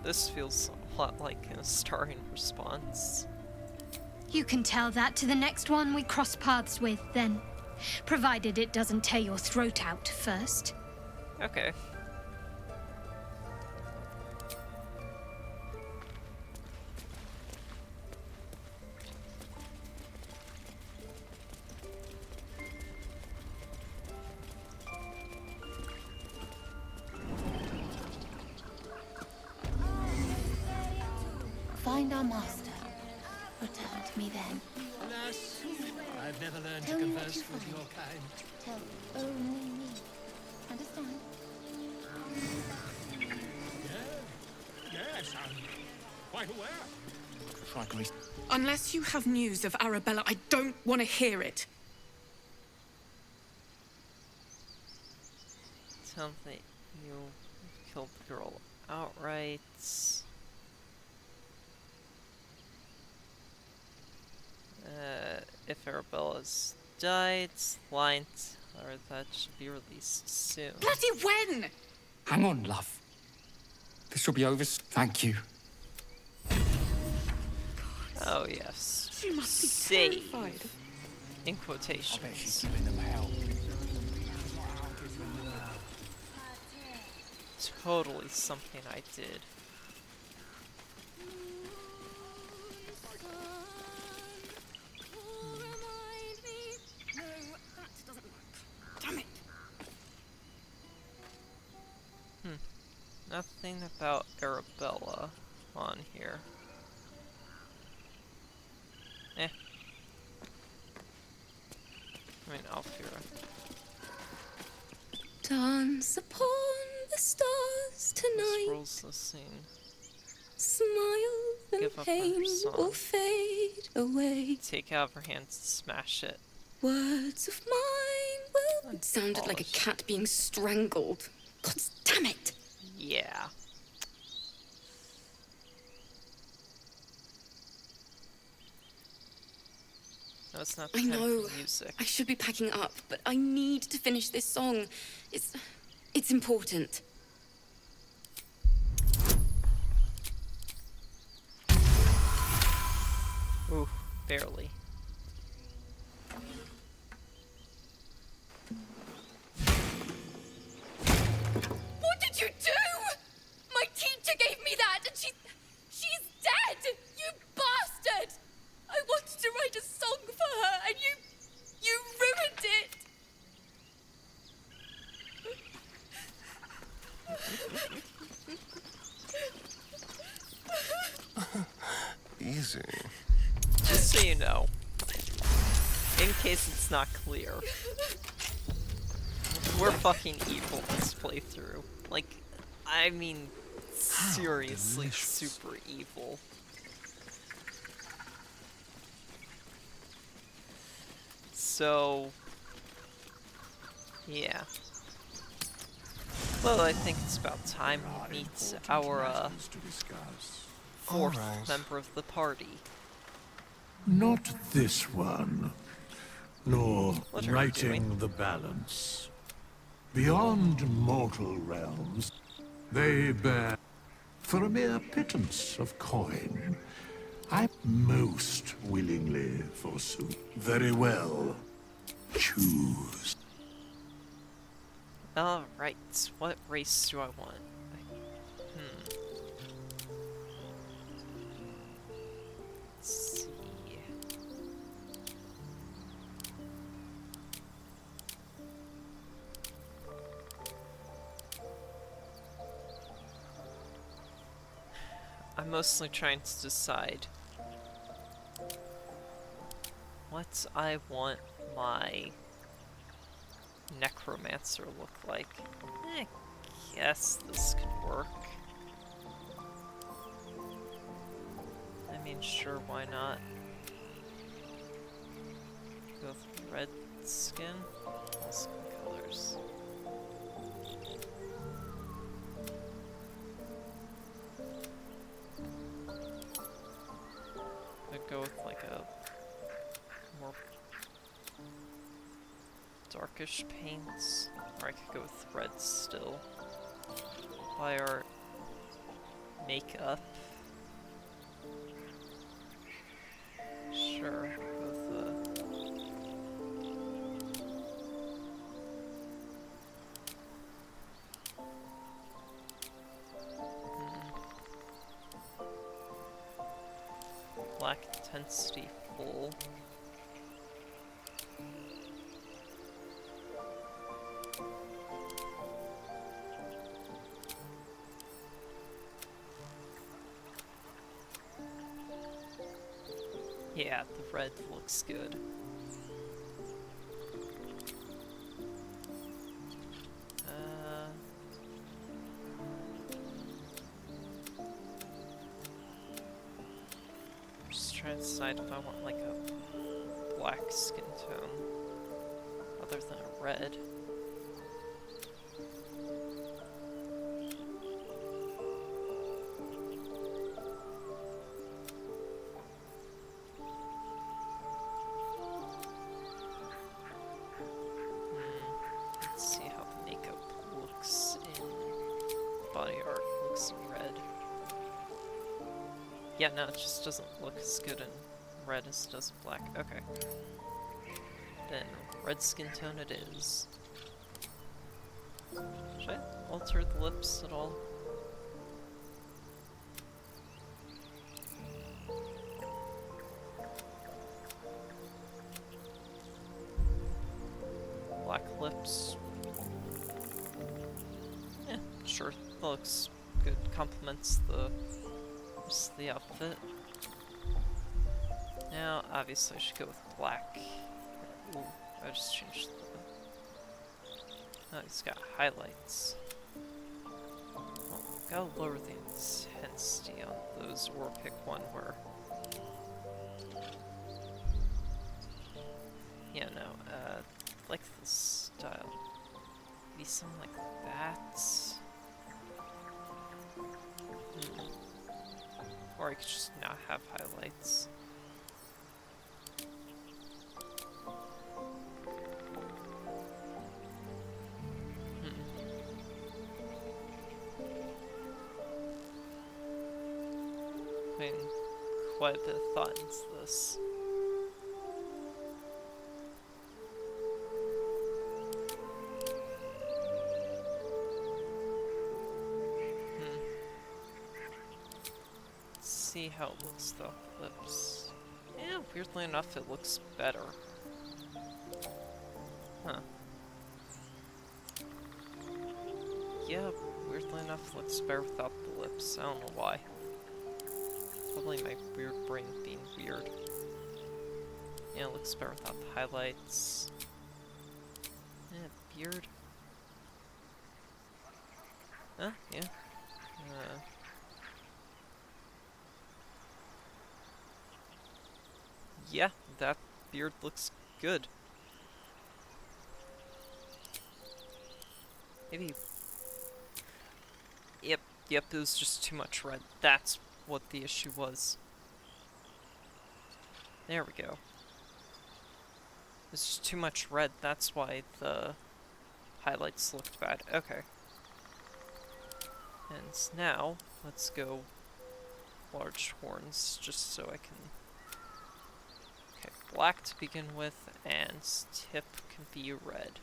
Speaker 1: This feels a lot like an Astarion response.
Speaker 4: You can tell that to the next one we cross paths with, then. Provided it doesn't tear your throat out first.
Speaker 1: Okay.
Speaker 17: Find our master. Return to me then.
Speaker 15: Alas,
Speaker 9: I've never learned
Speaker 5: Tell
Speaker 9: to
Speaker 5: me what
Speaker 9: converse
Speaker 5: you
Speaker 9: with
Speaker 5: find.
Speaker 9: your kind.
Speaker 5: Tell only me. Understand?
Speaker 9: Yes, I'm quite aware.
Speaker 13: Try grease.
Speaker 20: Unless you have news of Arabella, I don't want to hear it.
Speaker 1: Tell me you killed the girl outright. If Arabella's died, lines or that should be released soon.
Speaker 20: Bloody when?
Speaker 21: Hang on, love. This will be over. Thank you.
Speaker 1: Oh yes.
Speaker 20: She must be
Speaker 1: Save.
Speaker 20: terrified.
Speaker 1: In quotations.
Speaker 21: Giving them hell.
Speaker 1: Totally something I did.
Speaker 20: Damn it.
Speaker 1: Nothing about Arabella on here. I mean, Alfira.
Speaker 5: Dance upon the stars tonight.
Speaker 1: Scrolls the scene.
Speaker 5: Smile and
Speaker 1: Give up
Speaker 5: pain
Speaker 1: our song.
Speaker 5: will fade away.
Speaker 1: Take it out of her hands and smash it.
Speaker 5: Words of mine will. It sounded like a cat being strangled. God damn it!
Speaker 1: Yeah. No, it's not the
Speaker 2: I
Speaker 1: time
Speaker 2: know.
Speaker 1: for music.
Speaker 2: I should be packing up, but I need to finish this song. It's important.
Speaker 1: Ooh, barely.
Speaker 5: What did you do? My teacher gave me that, and she's dead! You bastard! I wanted to write a song for her, and you ruined it!
Speaker 3: Easy.
Speaker 1: Just so you know, in case it's not clear, we're fucking evil this playthrough. Like, I mean, seriously, super evil. So, yeah. Well, I think it's about time we meet our, fourth member of the party.
Speaker 22: Not this one, nor
Speaker 1: What are you
Speaker 22: righting
Speaker 1: doing?
Speaker 22: the balance. Beyond mortal realms, they bear for a mere pittance of coin. I most willingly, forsooth. Very well. Choose.
Speaker 1: Alright, what race do I want? Let's see. I'm mostly trying to decide what I want my necromancer look like. I guess this could work. I mean, sure, why not? Go with red skin, all skin colors. I'd go with like a more darkish paints, or I could go with red still. Apply our makeup. Sure, go with black intensity full. Yeah, the red looks good. trying to decide if I want like a black skin tone other than a red. Let's see how the makeup looks in body art. Looks in red. Yeah, no, it just doesn't look as good in red as it does in black. Okay. Then red skin tone it is. Should I alter the lips at all? Black lips. Yeah, sure. That looks good. Complements the rest of the outfit. Now, obviously I should go with black. Ooh, I just changed the... Oh, he's got highlights. Well, gotta lower the intensity on those, or pick one where... Yeah, no, like the style. Maybe something like that. Or I could just not have highlights. Putting quite a bit of thought into this. See how it looks though. Lips. Yeah, weirdly enough, it looks better. Huh. Yeah, weirdly enough, it looks better without the lips. I don't know why. Probably my weird brain being weird. Yeah, it looks better without the highlights. Yeah, beard. Huh? Yeah. Yeah, that beard looks good. Maybe... Yep, it was just too much red. That's what the issue was. There we go. It's just too much red, that's why the highlights looked bad. Okay. And now, let's go large horns, just so I can... Okay, black to begin with, and tip can be red.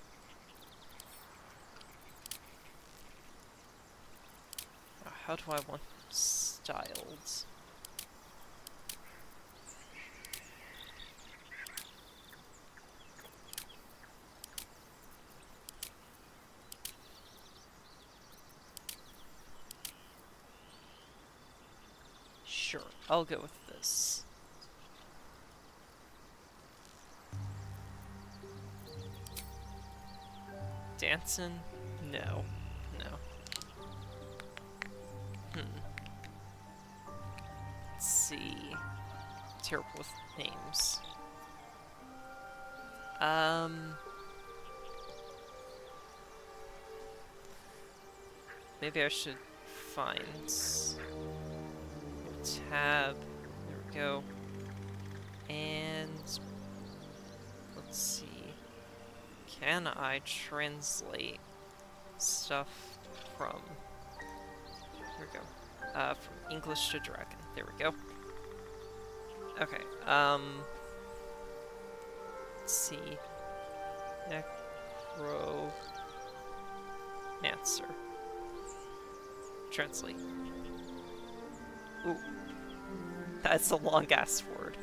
Speaker 1: Now, how do I want them styled? Sure, I'll go with this. Dancing? No. No. Let's see. Terrible with names. Maybe I should find a tab. There we go. And let's see. Can I translate stuff from... Here we go. From English to Dragon. There we go. Okay, let's see. Necromancer. Translate. Ooh. That's a long-ass word.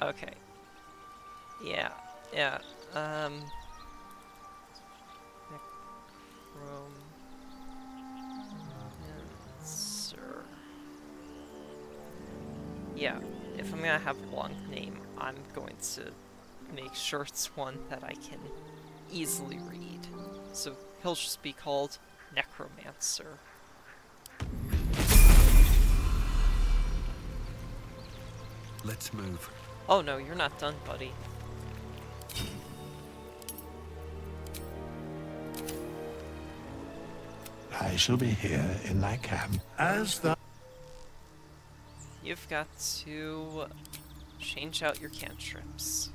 Speaker 1: Okay. Yeah. Yeah, if I'm gonna have a long name, I'm going to make sure it's one that I can easily read. So he'll just be called Necromancer.
Speaker 11: Let's move.
Speaker 1: Oh no, you're not done, buddy.
Speaker 22: I shall be here in my camp as the...
Speaker 1: You've got to change out your cantrips.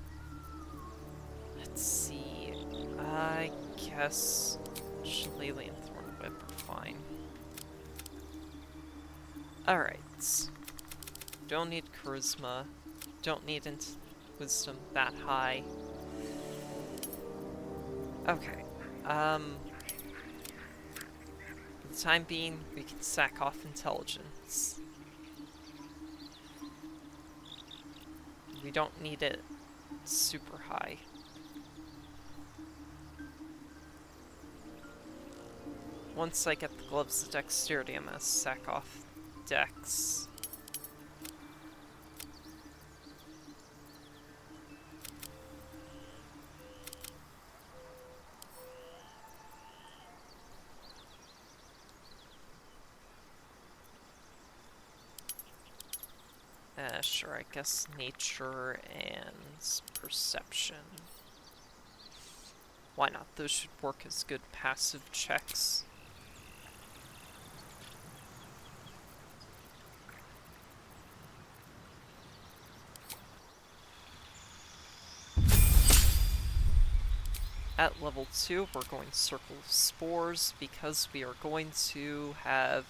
Speaker 1: Let's see. I guess Shillelagh and Thorn Whip are fine. Alright. Don't need charisma. Don't need wisdom that high. Okay. For the time being, we can sack off intelligence. We don't need it super high. Once I get the gloves of dexterity, I'm gonna sack off dex. Sure, I guess nature and perception. Why not? Those should work as good passive checks. At level 2, we're going Circle of Spores because we are going to have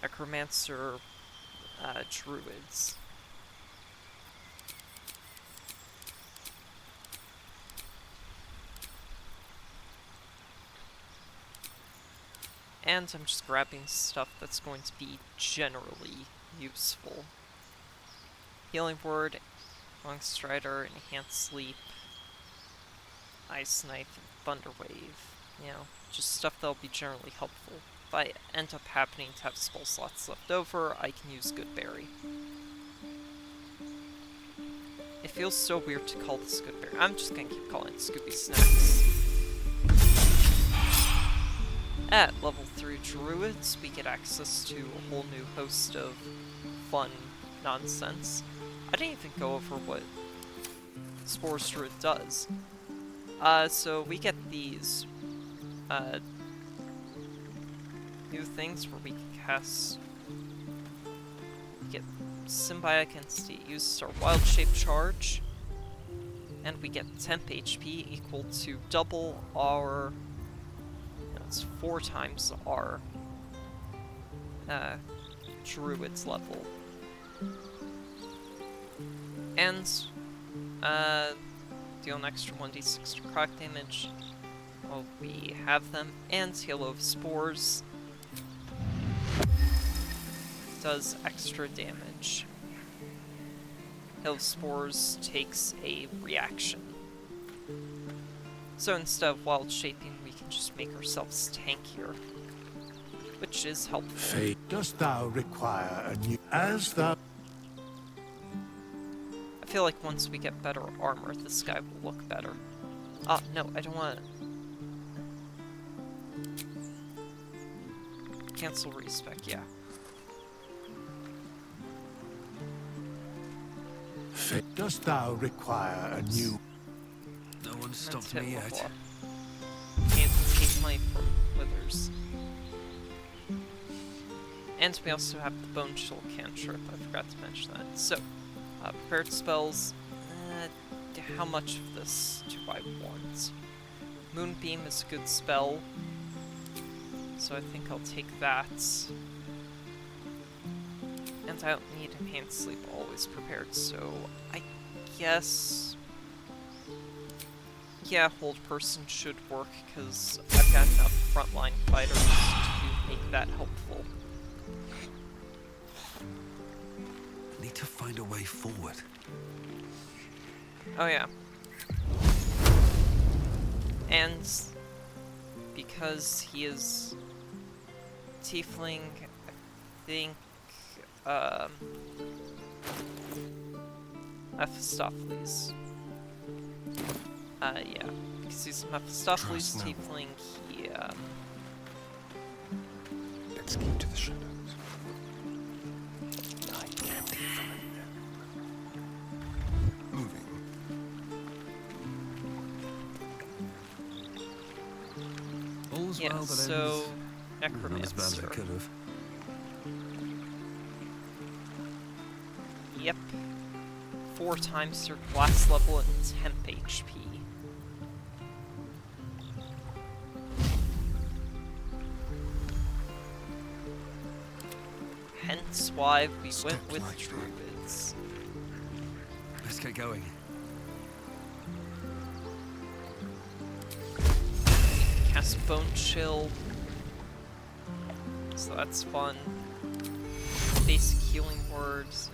Speaker 1: Necromancer Druids. And I'm just grabbing stuff that's going to be generally useful. Healing Word, Long Strider, Enhanced Sleep, Ice Knife, and Thunder Wave. You know, just stuff that'll be generally helpful. If I end up happening to have spell slots left over, I can use Good Berry. It feels so weird to call this Good Berry. I'm just gonna keep calling it Scooby Snacks. At level 3 Druids, we get access to a whole new host of fun nonsense. I didn't even go over what Spores Druid does. So we get these new things where we can cast, get Symbiotic Entity, uses our Wild Shape Charge, and we get temp HP equal to double our, it's 4 times our Druid's level. And deal an extra 1d6 necrotic damage. Well, we have them. And Halo of Spores does extra damage. Halo of Spores takes a reaction. So instead of wild shaping, we can just make ourselves tankier, which is helpful.
Speaker 22: Fate, dost thou require a new... as thou...
Speaker 1: I feel like once we get better armor, this guy will look better. No, I don't want to... Cancel respec, yeah.
Speaker 22: Fate, dost thou require a new...
Speaker 11: No one stopped me yet.
Speaker 1: Can't take my withers. And we also have the Bone Chill cantrip, I forgot to mention that. So, prepared spells, how much of this do I want? Moonbeam is a good spell, so I think I'll take that. And I don't need Enhanced Sleep always prepared, so I guess... yeah, Hold Person should work, because I've got enough frontline fighters to make that helpful.
Speaker 11: Need to find a way forward.
Speaker 1: Oh yeah. And because he is tiefling, I think Mephistopheles. Yeah. Because he's Mephistopheles tiefling, he,
Speaker 3: Let's keep to the shadows. I can't be familiar. Moving.
Speaker 11: All's
Speaker 1: yeah,
Speaker 11: well that
Speaker 1: so...
Speaker 11: ends. Not as bad as
Speaker 1: Necromancer.
Speaker 11: it could have.
Speaker 1: Yep. 4 times your class level and temp HP. Hence why we went with druids.
Speaker 11: Let's get going.
Speaker 1: Cast Bone Chill. So that's fun. Basic healing words.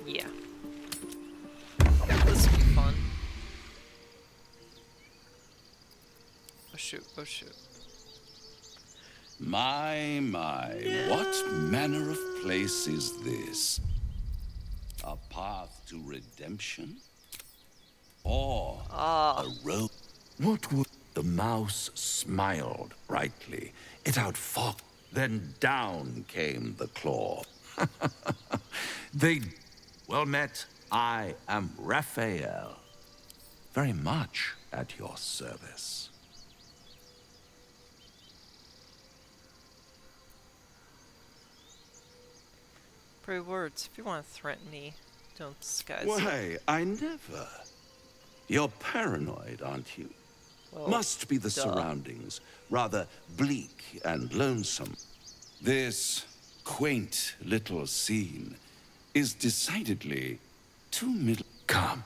Speaker 1: Yeah. This will be fun. Oh shoot, oh shoot.
Speaker 7: My, what manner of place is this? A path to redemption? Or a road? What would... The mouse smiled brightly. It outfought. Then down came the claw. They... Well met. I am Raphael. Very much at your service.
Speaker 1: Brave words. If you want to threaten me, don't disguise it.
Speaker 7: Why, I never. You're paranoid, aren't you?
Speaker 1: Well,
Speaker 7: Must be the
Speaker 1: duh.
Speaker 7: surroundings. Rather bleak and lonesome. This quaint little scene is decidedly too middle. Come.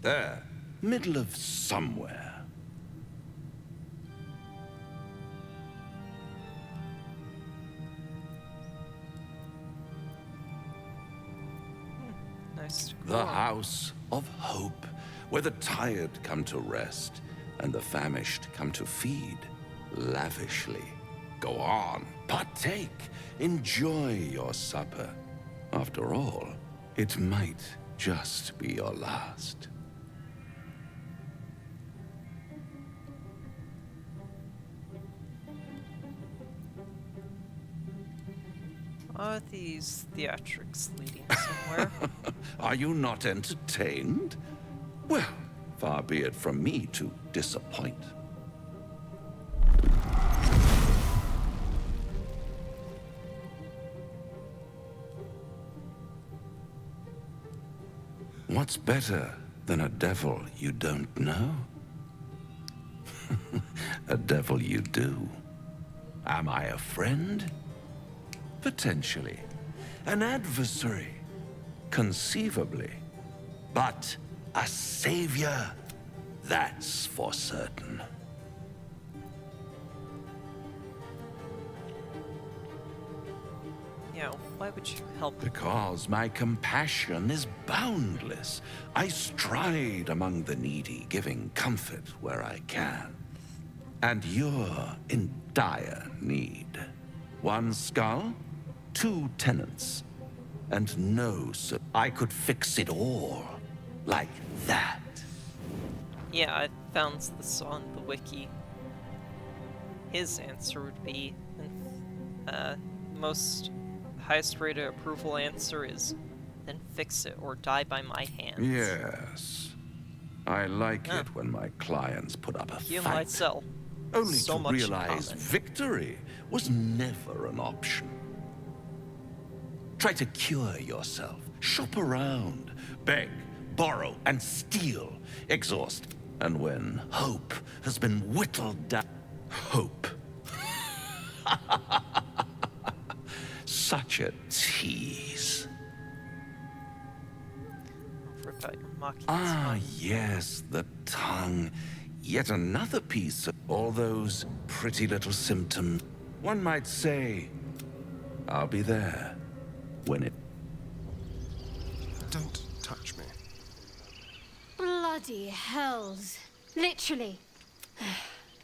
Speaker 7: There. Middle of somewhere.
Speaker 1: Nice.
Speaker 7: The house of hope, where the tired come to rest and the famished come to feed lavishly. Go on, partake, enjoy your supper. After all, it might just be your last.
Speaker 1: Are these theatrics leading somewhere?
Speaker 7: Are you not entertained? Well, far be it from me to disappoint. What's better than a devil you don't know? A devil you do. Am I a friend? Potentially. An adversary? Conceivably. But a savior? That's for certain.
Speaker 1: Yeah, why would you help?
Speaker 7: Because my compassion is boundless. I stride among the needy, giving comfort where I can. And you're in dire need. 1 skull, 2 tenants, and no so I could fix it all like that.
Speaker 1: Yeah, I found this on the wiki. His answer would be, most highest rated approval answer is, then fix it or die by my hands.
Speaker 7: Yes. I like it when my clients put up a
Speaker 1: Heal
Speaker 7: fight.
Speaker 1: myself.
Speaker 7: Only
Speaker 1: So
Speaker 7: to
Speaker 1: much in
Speaker 7: realize
Speaker 1: common.
Speaker 7: victory was never an option. Try to cure yourself. Shop around. Beg, borrow, and steal. Exhaust. And when hope has been whittled down... Hope. Such a tease.
Speaker 1: Rip out your mocking
Speaker 7: Ah,
Speaker 1: tongue.
Speaker 7: yes, the tongue. Yet another piece of all those pretty little symptoms. One might say, I'll be there when it...
Speaker 3: Don't touch me.
Speaker 5: Bloody hells. Literally.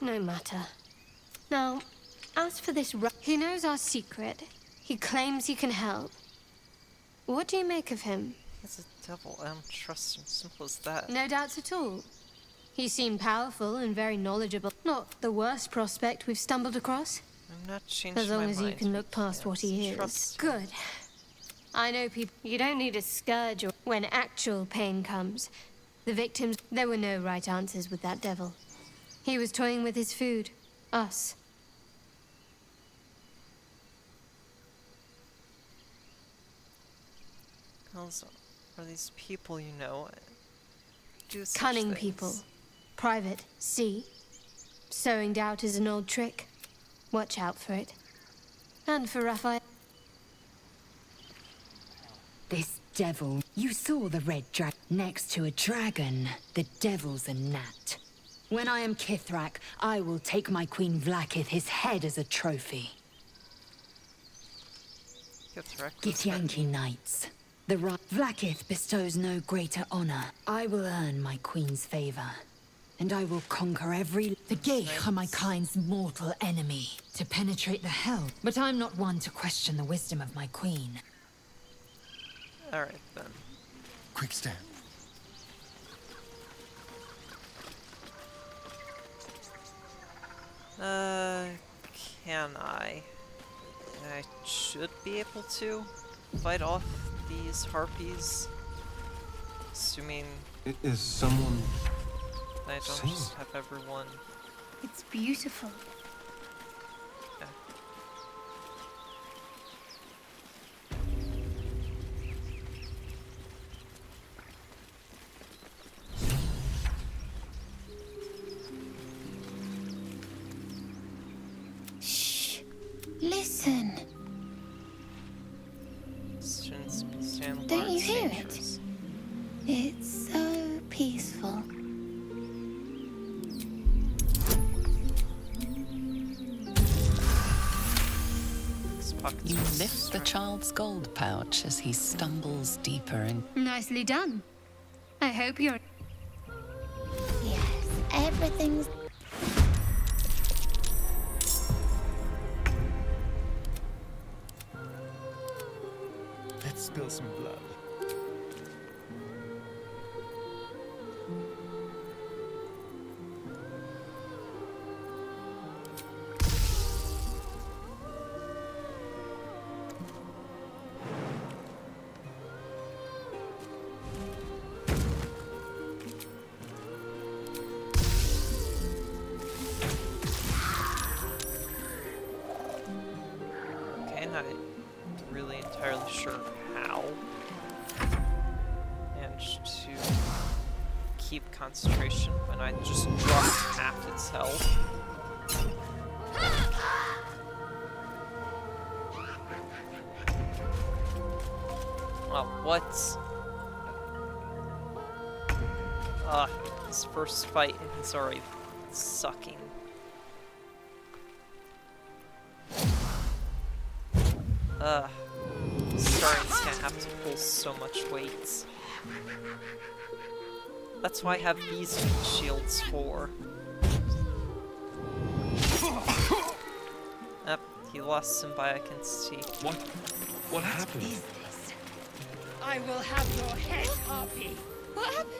Speaker 5: No matter. Now, as for this he knows our secret. He claims he can help. What do you make of him?
Speaker 1: He's a devil. I don't trust him. Simple as that.
Speaker 5: No doubts at all. He seemed powerful and very knowledgeable. Not the worst prospect we've stumbled across.
Speaker 1: I'm not changing
Speaker 5: As long
Speaker 1: my
Speaker 5: as
Speaker 1: mind.
Speaker 5: you can look past what he is.
Speaker 1: Trust
Speaker 5: Good. I know people. You don't need a scourge or when actual pain comes. The victims. There were no right answers with that devil. He was toying with his food. Us.
Speaker 1: Those are these people you know. Do such
Speaker 5: Cunning
Speaker 1: things.
Speaker 5: people. Private. See? Sowing doubt is an old trick. Watch out for it. And for Raphael.
Speaker 2: This devil. You saw the red dragon. Next to a dragon, the devil's a gnat. When I am Kithrak, I will take my Queen Vlaakith his head as a trophy. Githyanki Knights. The Vlaakith bestows no greater honor. I will earn my queen's favor. And I will conquer every... The Geich are my kind's mortal enemy. To penetrate the hell. But I'm not one to question the wisdom of my queen.
Speaker 1: Alright then.
Speaker 3: Quick step.
Speaker 1: Can I? I should be able to fight off these harpies. Assuming
Speaker 3: Is someone...
Speaker 1: I don't
Speaker 3: singing?
Speaker 1: just have everyone.
Speaker 4: It's beautiful.
Speaker 17: Shh. Listen.
Speaker 4: Don't you hear it?
Speaker 17: It's so peaceful.
Speaker 6: You lift the child's gold pouch as he stumbles deeper in.
Speaker 4: Nicely done. I hope you're...
Speaker 17: Yes, everything's...
Speaker 18: Let's spill some blood.
Speaker 1: Okay, not really entirely sure how. Managed to keep concentration when I just dropped half its health. Oh, what? This first fight is already sucking. Astarions can't have to pull so much weight. That's why I have these shields for. Yep, he lost symbiote teeth.
Speaker 7: What happened?
Speaker 9: I will have your head, Harpy.
Speaker 5: What happened?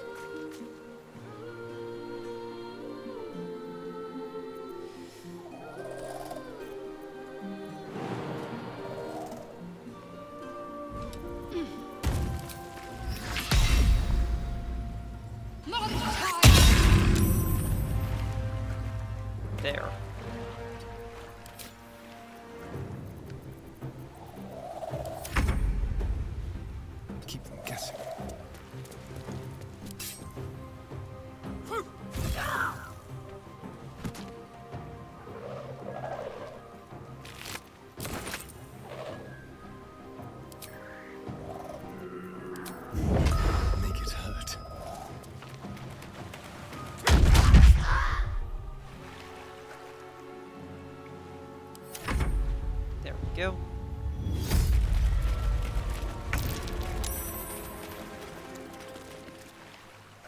Speaker 1: There.
Speaker 3: Keep them guessing. Make it hurt.
Speaker 1: There we go.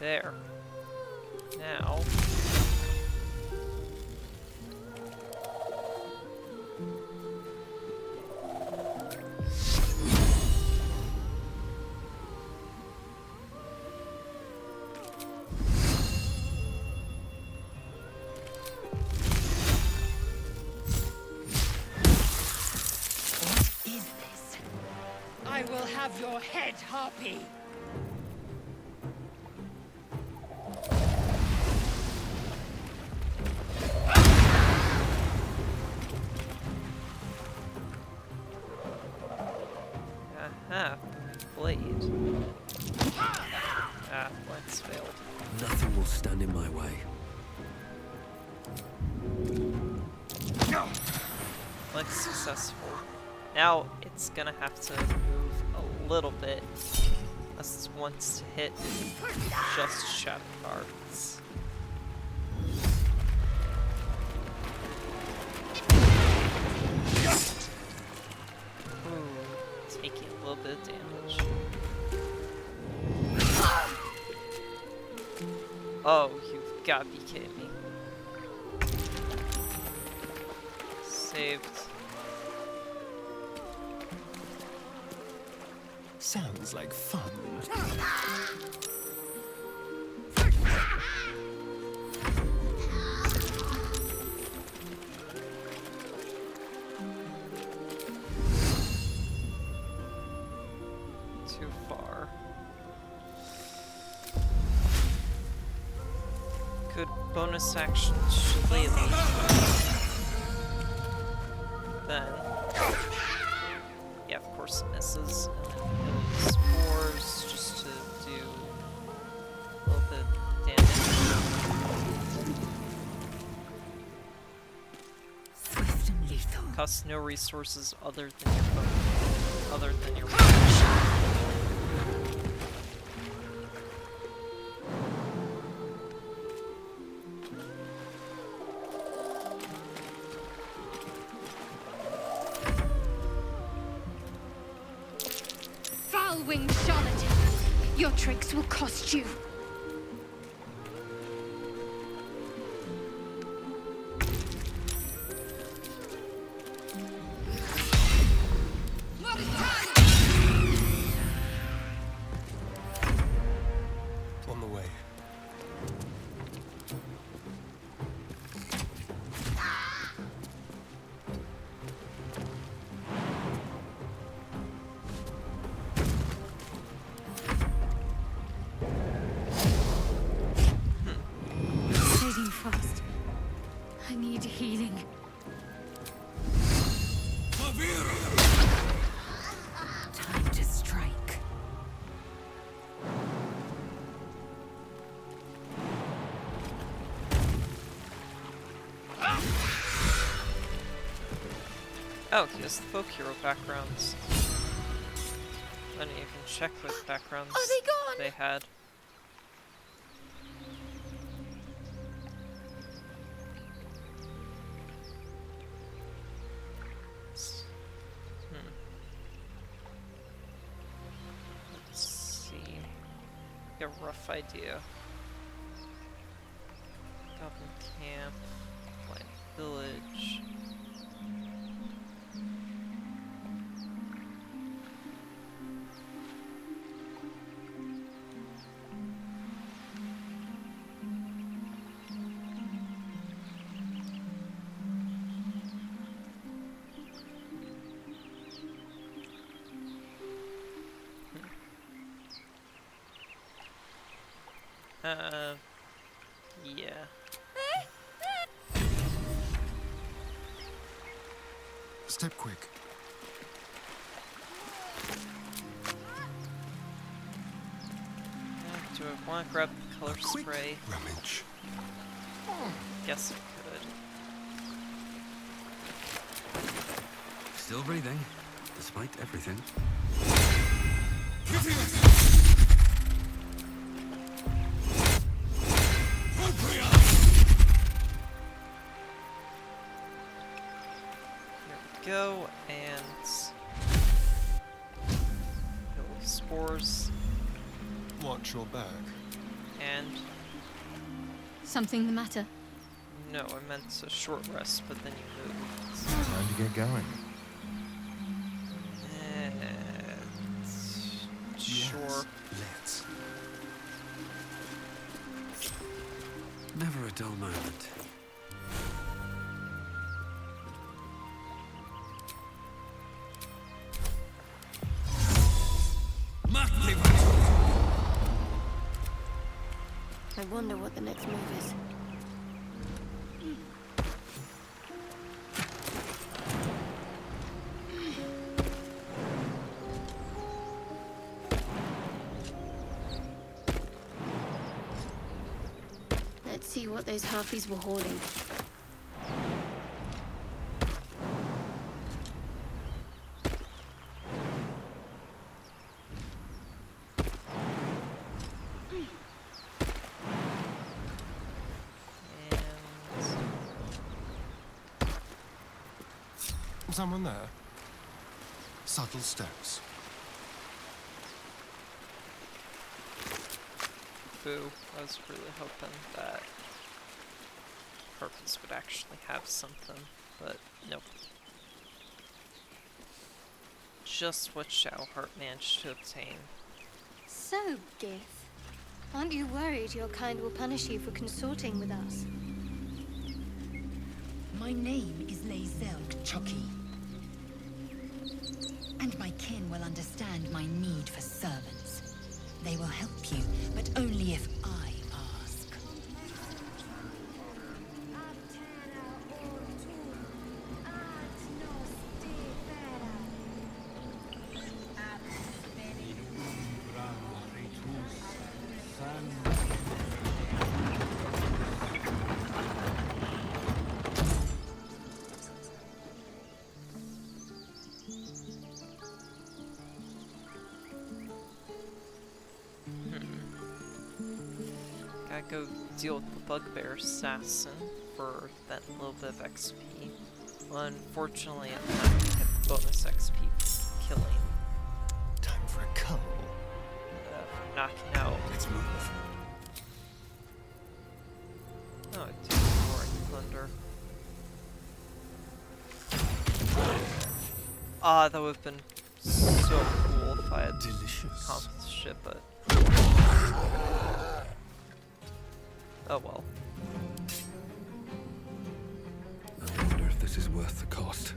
Speaker 1: There. Now...
Speaker 9: I will have your head, Harpy!
Speaker 1: Aha, blade. Ah, lance failed.
Speaker 10: Nothing will stand in my way.
Speaker 1: Lance successful. Now it's gonna have to move a little bit. Unless it wants to hit just shadow cards. Ooh, taking a little bit of damage. Oh, you've got to be kidding me. Saved.
Speaker 3: Sounds like fun.
Speaker 1: Too far. Good bonus action shillelagh. Then, yeah, of course it misses, and then those spores just to do a little bit of damage.
Speaker 2: Swift and lethal.
Speaker 1: Costs no resources other than your range.
Speaker 4: Foul-winged Charlotte! Your tricks will cost you.
Speaker 3: On the way.
Speaker 4: Fading fast. I need healing.
Speaker 2: Time to strike.
Speaker 1: Oh, he has the folk hero backgrounds. I didn't even check what backgrounds
Speaker 4: Are they gone?
Speaker 1: they had. Let's see. Get a rough idea. Goblin camp, Blind village. Yeah.
Speaker 3: Step quick.
Speaker 1: Do I want to grab the color spray?
Speaker 3: Rummage.
Speaker 1: Guess I could.
Speaker 11: Still breathing, despite everything.
Speaker 1: Go and spores.
Speaker 3: Watch your back.
Speaker 1: And?
Speaker 5: Something the matter?
Speaker 1: No, I meant a short rest, but then you moved.
Speaker 8: Time to get going.
Speaker 1: Sure.
Speaker 11: Let's. Never a dull moment.
Speaker 5: I wonder what the next move is. Let's see what those harpies were hoarding.
Speaker 3: Someone there? Subtle steps.
Speaker 1: Boo. I was really hoping that Purpose would actually have something, but nope. Just what Shadowheart managed to obtain.
Speaker 5: So, Gith, aren't you worried your kind will punish you for consorting with us?
Speaker 2: My name is Lae'zel Chucky. And my kin will understand my need for servants. They will help you, but only if I ask.
Speaker 1: Gotta go deal with the Bugbear Assassin for that little bit of XP. Well, unfortunately, I'm not gonna get the bonus XP for killing.
Speaker 3: Time for a cull.
Speaker 1: Knocking out.
Speaker 11: Let's move.
Speaker 1: Oh, it did Roaring Thunder. Ah, that would have been so cool if I had accomplished it, but oh well.
Speaker 11: I wonder if this is worth the cost.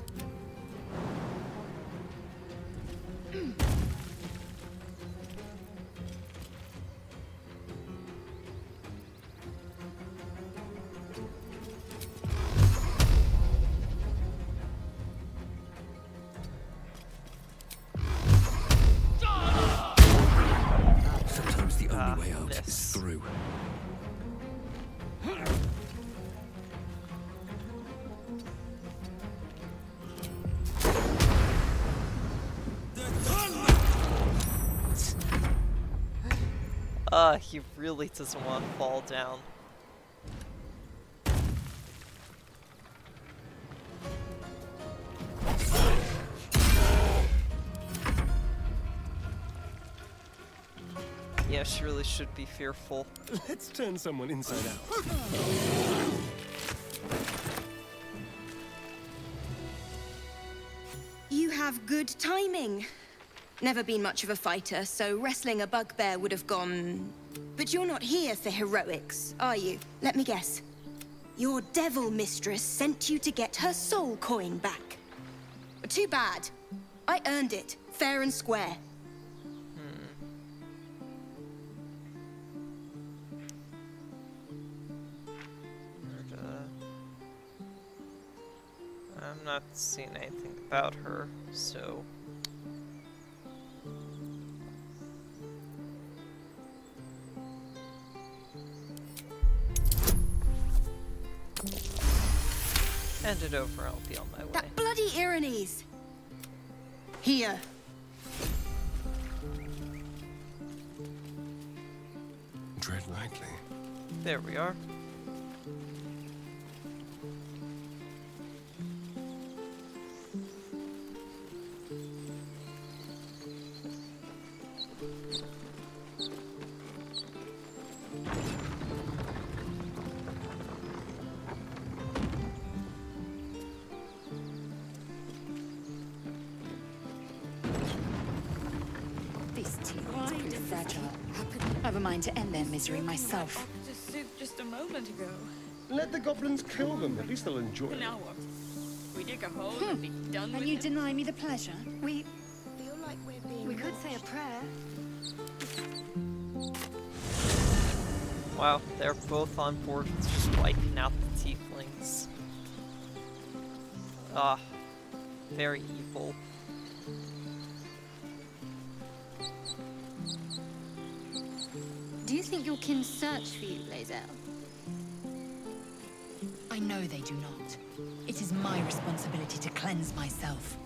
Speaker 11: Sometimes the only way out is through.
Speaker 1: He really doesn't want to fall down. Yeah, she really should be fearful.
Speaker 18: Let's turn someone inside out.
Speaker 12: You have good timing. Never been much of a fighter, so wrestling a bugbear would have gone... But you're not here for heroics, are you? Let me guess. Your devil mistress sent you to get her soul coin back. Too bad. I earned it, fair and square.
Speaker 1: I'm not seeing anything about her, so... Hand it over, I'll be on my way.
Speaker 12: That bloody Irenes! Here.
Speaker 3: Tread lightly.
Speaker 1: There we are.
Speaker 2: trying to end their misery myself.
Speaker 20: Just a moment ago.
Speaker 18: Let the goblins kill them. At least they'll enjoy it.
Speaker 20: Now what? We dig a hole and be done
Speaker 2: And
Speaker 20: with
Speaker 2: you
Speaker 20: it?
Speaker 2: deny me the pleasure?
Speaker 12: Feel like we're being
Speaker 5: We could say a prayer.
Speaker 1: Wow, they're both on board with just wiping out the tieflings. Ah, very evil.
Speaker 5: Do you think your kin search for you, Lae'zel?
Speaker 2: I know they do not. It is my responsibility to cleanse myself.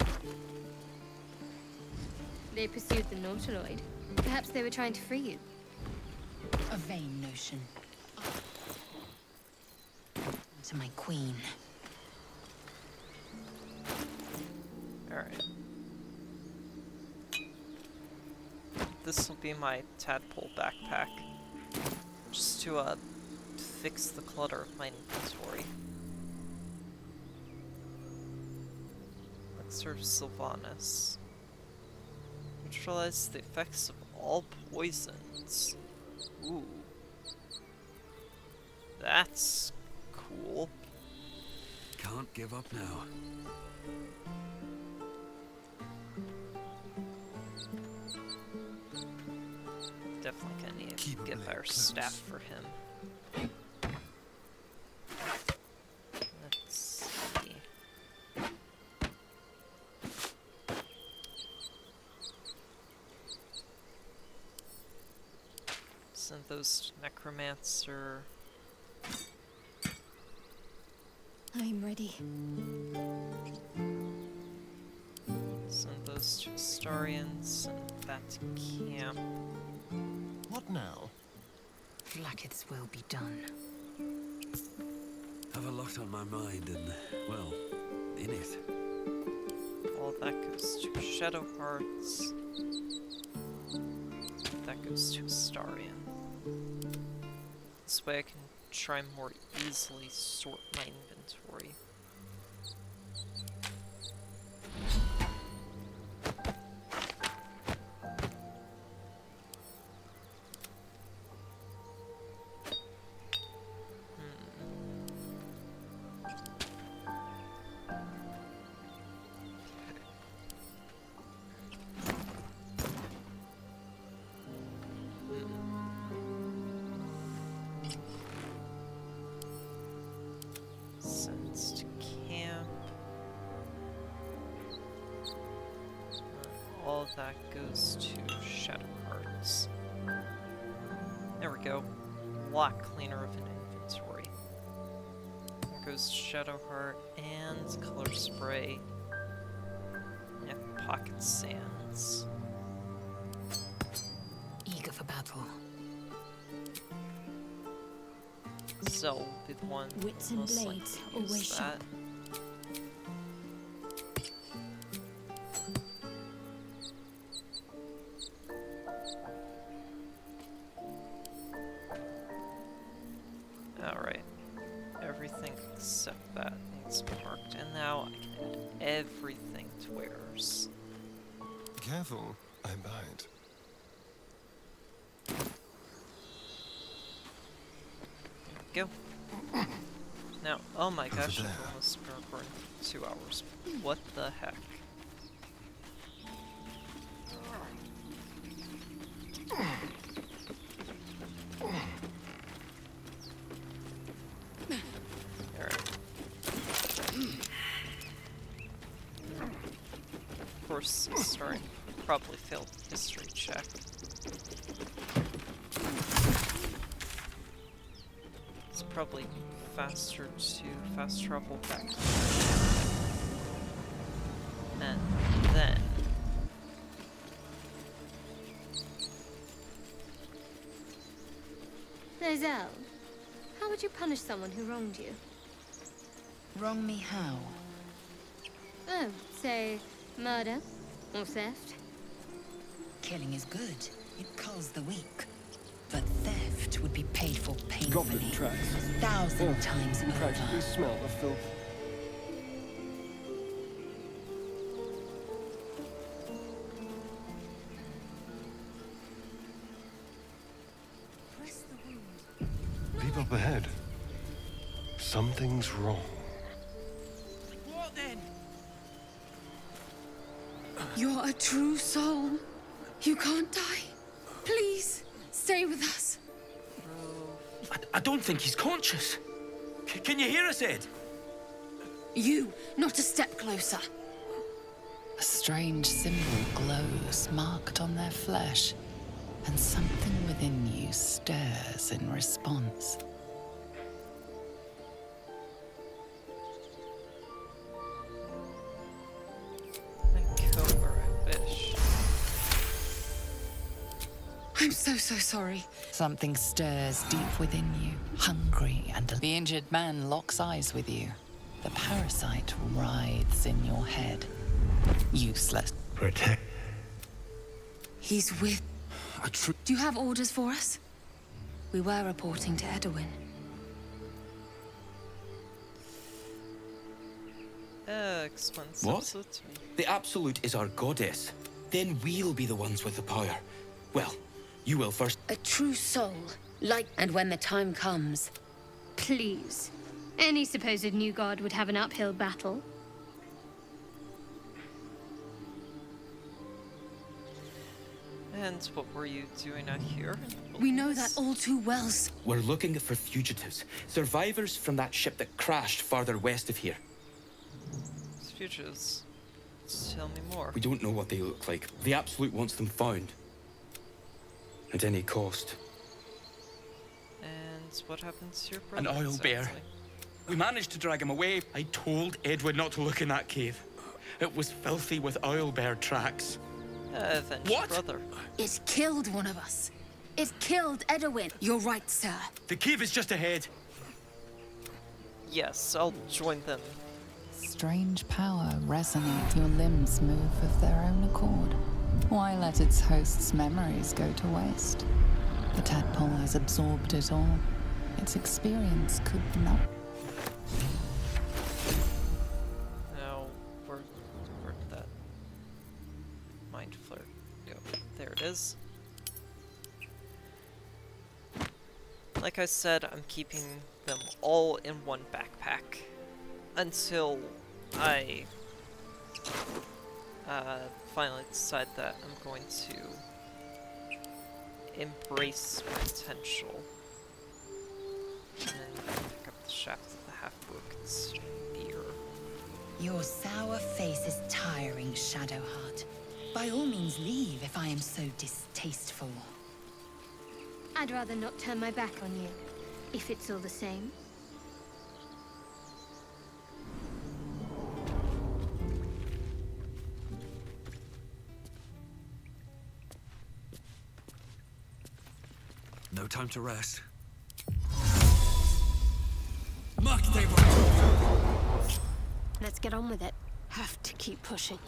Speaker 5: They pursued the Nautiloid. Perhaps they were trying to free you.
Speaker 2: A vain notion. To my queen.
Speaker 1: Alright. This will be my tadpole backpack. Just to, fix the clutter of my inventory. Elixir of Sylvanas. Neutralize the effects of all poisons. Ooh. That's cool.
Speaker 10: Can't give up now.
Speaker 1: Definitely gonna need to get better staff for him. Let's see. Send those to Necromancer.
Speaker 5: I'm ready.
Speaker 1: Send those to Astarion. Send that to camp.
Speaker 3: What now?
Speaker 2: Blacketh's will be done.
Speaker 10: Have a lot on my mind and, well, in it.
Speaker 1: All that goes to Shadow Hearts. That goes to Astarion. This way I can try and more easily sort my inventory. Sends to camp. All of that goes to Shadow Hearts. There we go. A lot cleaner of an inventory. There goes Shadow Heart and Color Spray. And Pocket Sands.
Speaker 2: Eager for battle.
Speaker 1: Zell will be the one
Speaker 5: Wits
Speaker 1: who
Speaker 5: and
Speaker 1: most likely
Speaker 5: blades,
Speaker 1: to use
Speaker 5: always sharp.
Speaker 1: that. Alright. Everything except that needs marked. And now I can add everything to wares.
Speaker 3: Careful, I bite.
Speaker 1: Go. Now, oh my
Speaker 3: Over
Speaker 1: gosh,
Speaker 3: there.
Speaker 1: I've almost been recording for 2 hours. What the heck? Alright. Of course, Astarion probably failed history check. It's probably faster to fast travel back. And then...
Speaker 5: Lae'zel, how would you punish someone who wronged you?
Speaker 2: Wrong me how?
Speaker 5: Oh, say, murder or theft?
Speaker 2: Killing is good. It culls the weak. But theft would be paid for
Speaker 18: Goblin
Speaker 2: painfully.
Speaker 18: tracks.
Speaker 2: 1,000 times
Speaker 18: You practically
Speaker 2: over.
Speaker 18: smell the filth.
Speaker 3: ahead. Something's wrong.
Speaker 9: What then?
Speaker 20: You're a true soul. You can't die. Please, stay with us.
Speaker 21: I don't think he's conscious. Can you hear us, Ed?
Speaker 20: You, not a step closer.
Speaker 6: A strange symbol glows, marked on their flesh, and something within you stirs in response.
Speaker 20: I'm so sorry.
Speaker 6: Something stirs deep within you, hungry, and the injured man locks eyes with you. The parasite writhes in your head. Useless.
Speaker 3: Protect.
Speaker 20: He's with... Do you have orders for us? We were reporting to Edwin.
Speaker 1: Explain
Speaker 8: What?
Speaker 1: to me.
Speaker 8: The Absolute is our goddess. Then we'll be the ones with the power. Well, you will first.
Speaker 17: A true soul, like... And when the time comes...
Speaker 5: Please. Any supposed new god would have an uphill battle.
Speaker 1: And what were you doing out here?
Speaker 20: We know that all too well.
Speaker 8: We're looking for fugitives. Survivors from that ship that crashed farther west of here.
Speaker 1: Fugitives. Tell me more.
Speaker 8: We don't know what they look like. The Absolute wants them found. At any cost.
Speaker 1: And what happened to your
Speaker 21: An
Speaker 1: brother?
Speaker 21: oil bear. We managed to drag him away. I told Edward not to look in that cave. It was filthy with oil bear tracks.
Speaker 1: What? Brother.
Speaker 20: It killed one of us. It killed Edwin. You're right, sir.
Speaker 21: The cave is just ahead.
Speaker 1: Yes, I'll join them.
Speaker 6: Strange power resonates. Your limbs move of their own accord. Why let its host's memories go to waste? The tadpole has absorbed it all. Its experience could not.
Speaker 1: Now, where did that mind flare go? There it is. Like I said, I'm keeping them all in one backpack until I finally decide that I'm going to embrace my potential and pick up the shaft of the half-broken spear.
Speaker 2: Your sour face is tiring, Shadowheart. By all means leave if I am so distasteful.
Speaker 5: I'd rather not turn my back on you, if it's all the same.
Speaker 10: No time to rest.
Speaker 5: Let's get on with it. Have to keep pushing.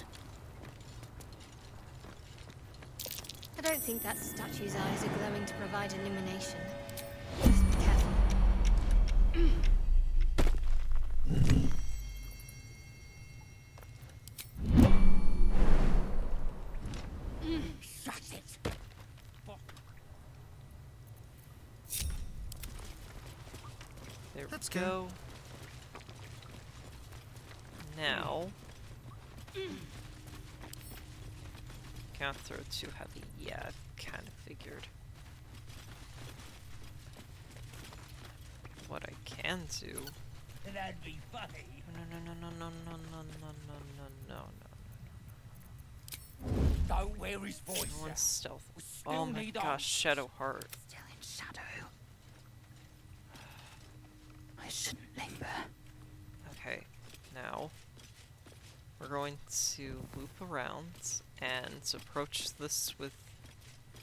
Speaker 5: I don't think that statue's eyes are glowing to provide illumination. Just be careful.
Speaker 9: Shut it!
Speaker 1: There we go. Now, can't throw too heavy. Yeah, I've kind of figured. What I can do.
Speaker 9: That'd be funny.
Speaker 1: No.
Speaker 9: Don't wear his voice.
Speaker 1: One
Speaker 9: out.
Speaker 1: stealth.
Speaker 9: We still
Speaker 1: Oh my
Speaker 9: need
Speaker 1: gosh, Shadowheart.
Speaker 2: Still in shadow. I shouldn't linger.
Speaker 1: Okay, now we're going to loop around and approach this with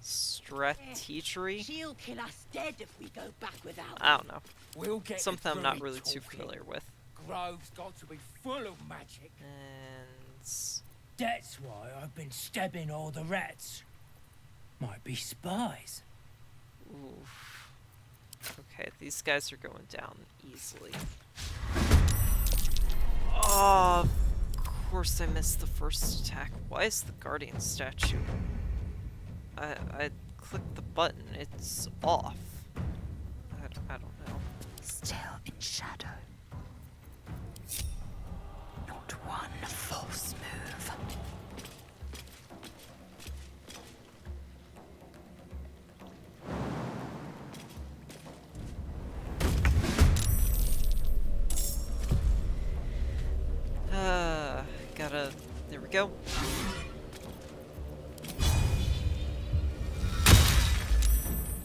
Speaker 1: strategery.
Speaker 9: She'll kill us dead if we go back without
Speaker 1: I don't know.
Speaker 9: We'll get
Speaker 1: Something I'm
Speaker 9: through
Speaker 1: not
Speaker 9: it
Speaker 1: really too
Speaker 9: talking.
Speaker 1: familiar with.
Speaker 9: Grove's got to be full of magic.
Speaker 1: And
Speaker 9: That's why I've been stabbing all the rats. Might be spies.
Speaker 1: oof. Okay, these guys are going down easily. Oh, of course I missed the first attack. Why is the guardian statue? I clicked the button. It's off. I don't know.
Speaker 2: shadow. Not one false move.
Speaker 1: There we go.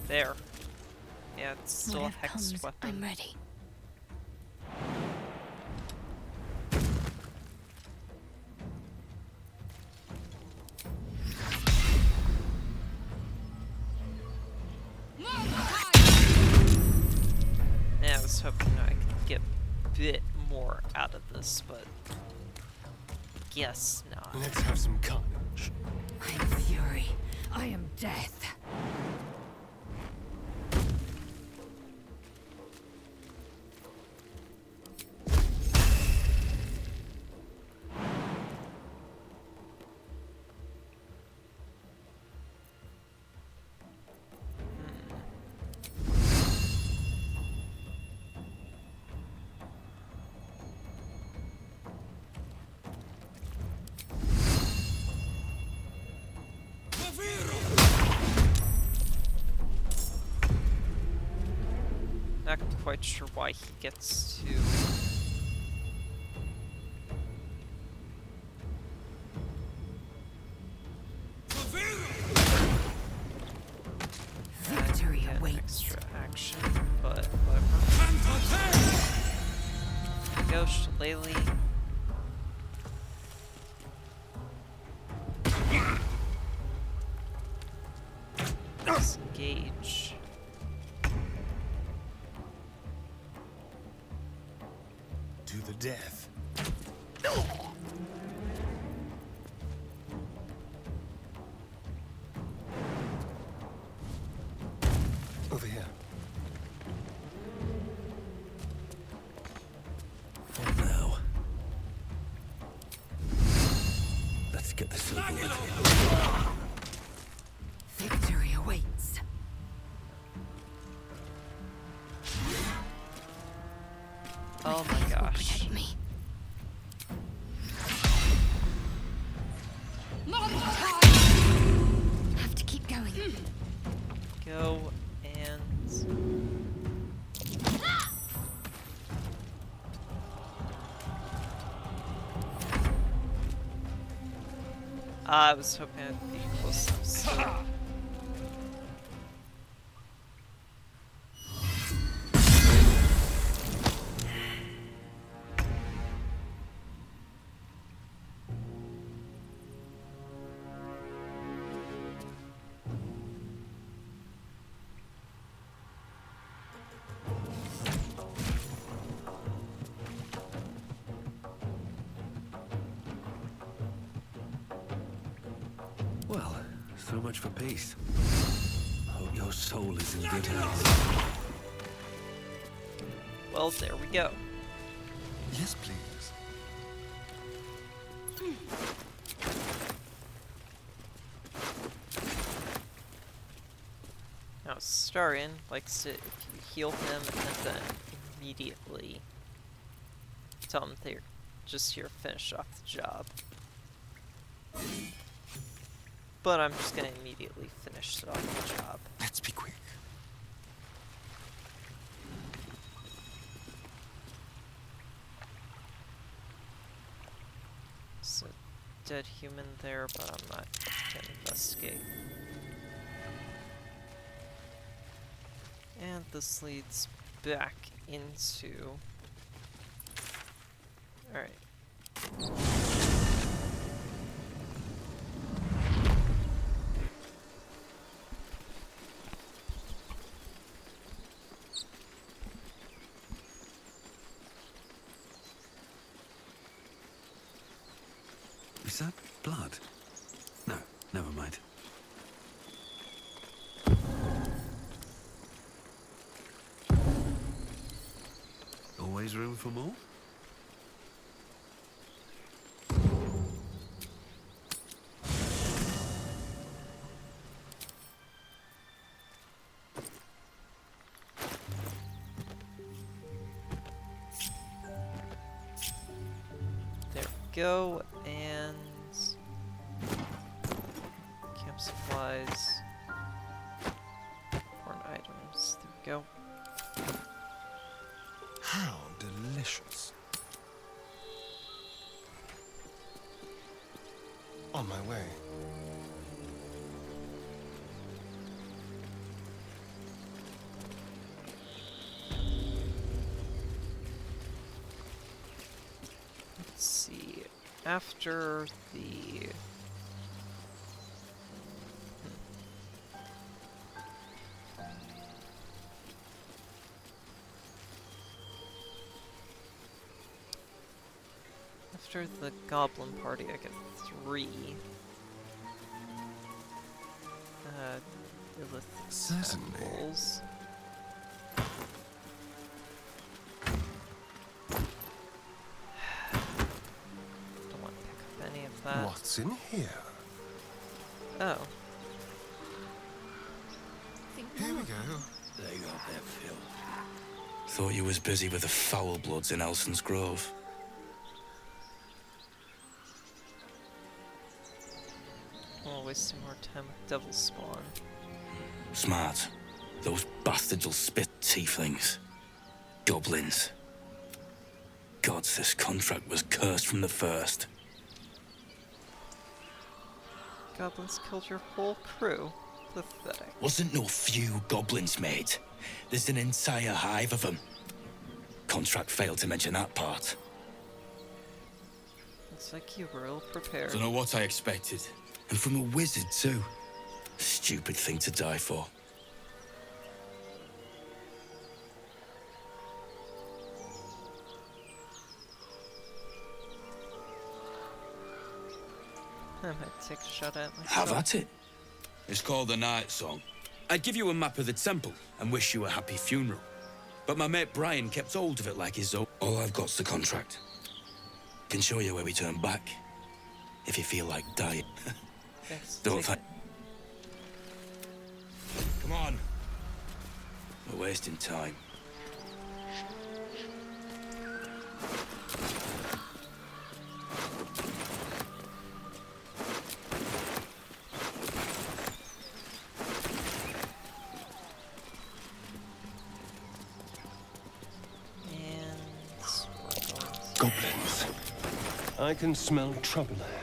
Speaker 1: There. Yeah, it's still a
Speaker 5: Whatever
Speaker 1: hexed
Speaker 5: comes,
Speaker 1: weapon.
Speaker 5: I'm ready.
Speaker 1: Yeah, I was hoping I could get a bit more out of this, but guess not.
Speaker 18: Let's have some carnage.
Speaker 2: I am fury. I am death.
Speaker 1: Not quite sure why he gets to...
Speaker 2: Victory
Speaker 1: get
Speaker 2: awaits.
Speaker 1: extra action, but whatever. Go, Shillelagh. Disengage.
Speaker 18: To the death. Over here.
Speaker 10: What now? Let's get the silver with him.
Speaker 2: Victory awaits.
Speaker 1: Oh my gosh.
Speaker 5: Protect me.
Speaker 2: Have to keep going.
Speaker 1: Go and... I was hoping I'd be close enough still.
Speaker 10: Well, so much for peace. Hope your soul is in good hands.
Speaker 1: Well, there we go.
Speaker 18: Yes, please.
Speaker 1: Now, Astarion likes to, if you heal him and then immediately tell him they're just here to finish off the job. But I'm just gonna immediately finish off the job.
Speaker 18: Let's be quick.
Speaker 1: There's a dead human there, but I'm not gonna investigate. And this leads back into... Alright.
Speaker 10: Is that blood? No, never mind. Always room for more?
Speaker 1: go, and camp supplies, important items. There we go.
Speaker 3: How delicious. On my way.
Speaker 1: Let's see. After the... After the goblin party, I get 3.
Speaker 3: Certainly.
Speaker 1: Apples. Don't want to pick up any of that.
Speaker 3: What's in here?
Speaker 1: Oh.
Speaker 3: Here we go.
Speaker 8: They got their fill. Thought you was busy with the foul bloods in Elson's Grove.
Speaker 1: I'll waste some more time with Devil Spawn.
Speaker 8: Smart. Those bastards will spit tieflings. Goblins. Gods, this contract was cursed from the first.
Speaker 1: Goblins killed your whole crew. Pathetic.
Speaker 8: Wasn't no few goblins, mate. There's an entire hive of them. Contract failed to mention that part.
Speaker 1: Looks like you were ill prepared.
Speaker 8: Don't know what I expected. And from a wizard, too. Stupid thing to die for.
Speaker 1: I might take a shot at myself.
Speaker 8: Have at it. It's called the Night Song. I'd give you a map of the temple and wish you a happy funeral. But my mate Brian kept hold of it like his own. All I've got's the contract. Can show you where we turn back. If you feel like dying.
Speaker 1: Yes,
Speaker 8: Don't fight. Come on. We're wasting time.
Speaker 3: Goblins. I can smell trouble ahead.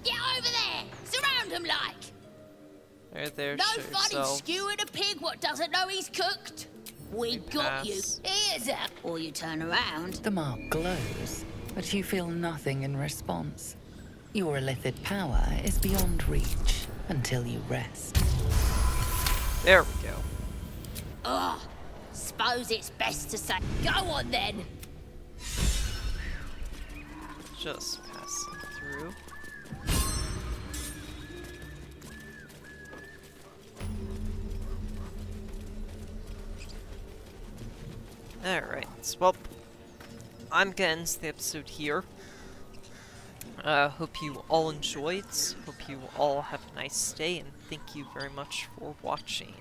Speaker 14: Get over there! Surround him like!
Speaker 1: There,
Speaker 14: No
Speaker 1: show
Speaker 14: fun in
Speaker 1: yourself.
Speaker 14: skewing a pig what doesn't know he's cooked. We got you.
Speaker 1: pass.
Speaker 14: Here's a... Or you turn around.
Speaker 6: The mark glows, but you feel nothing in response. Your illithid power is beyond reach until you rest.
Speaker 1: There we go.
Speaker 14: Ugh. Suppose it's best to say, go on then.
Speaker 1: Just passing through. Alright, well, I'm gonna end the episode here. Hope you all enjoyed, hope you all have a nice day, and thank you very much for watching.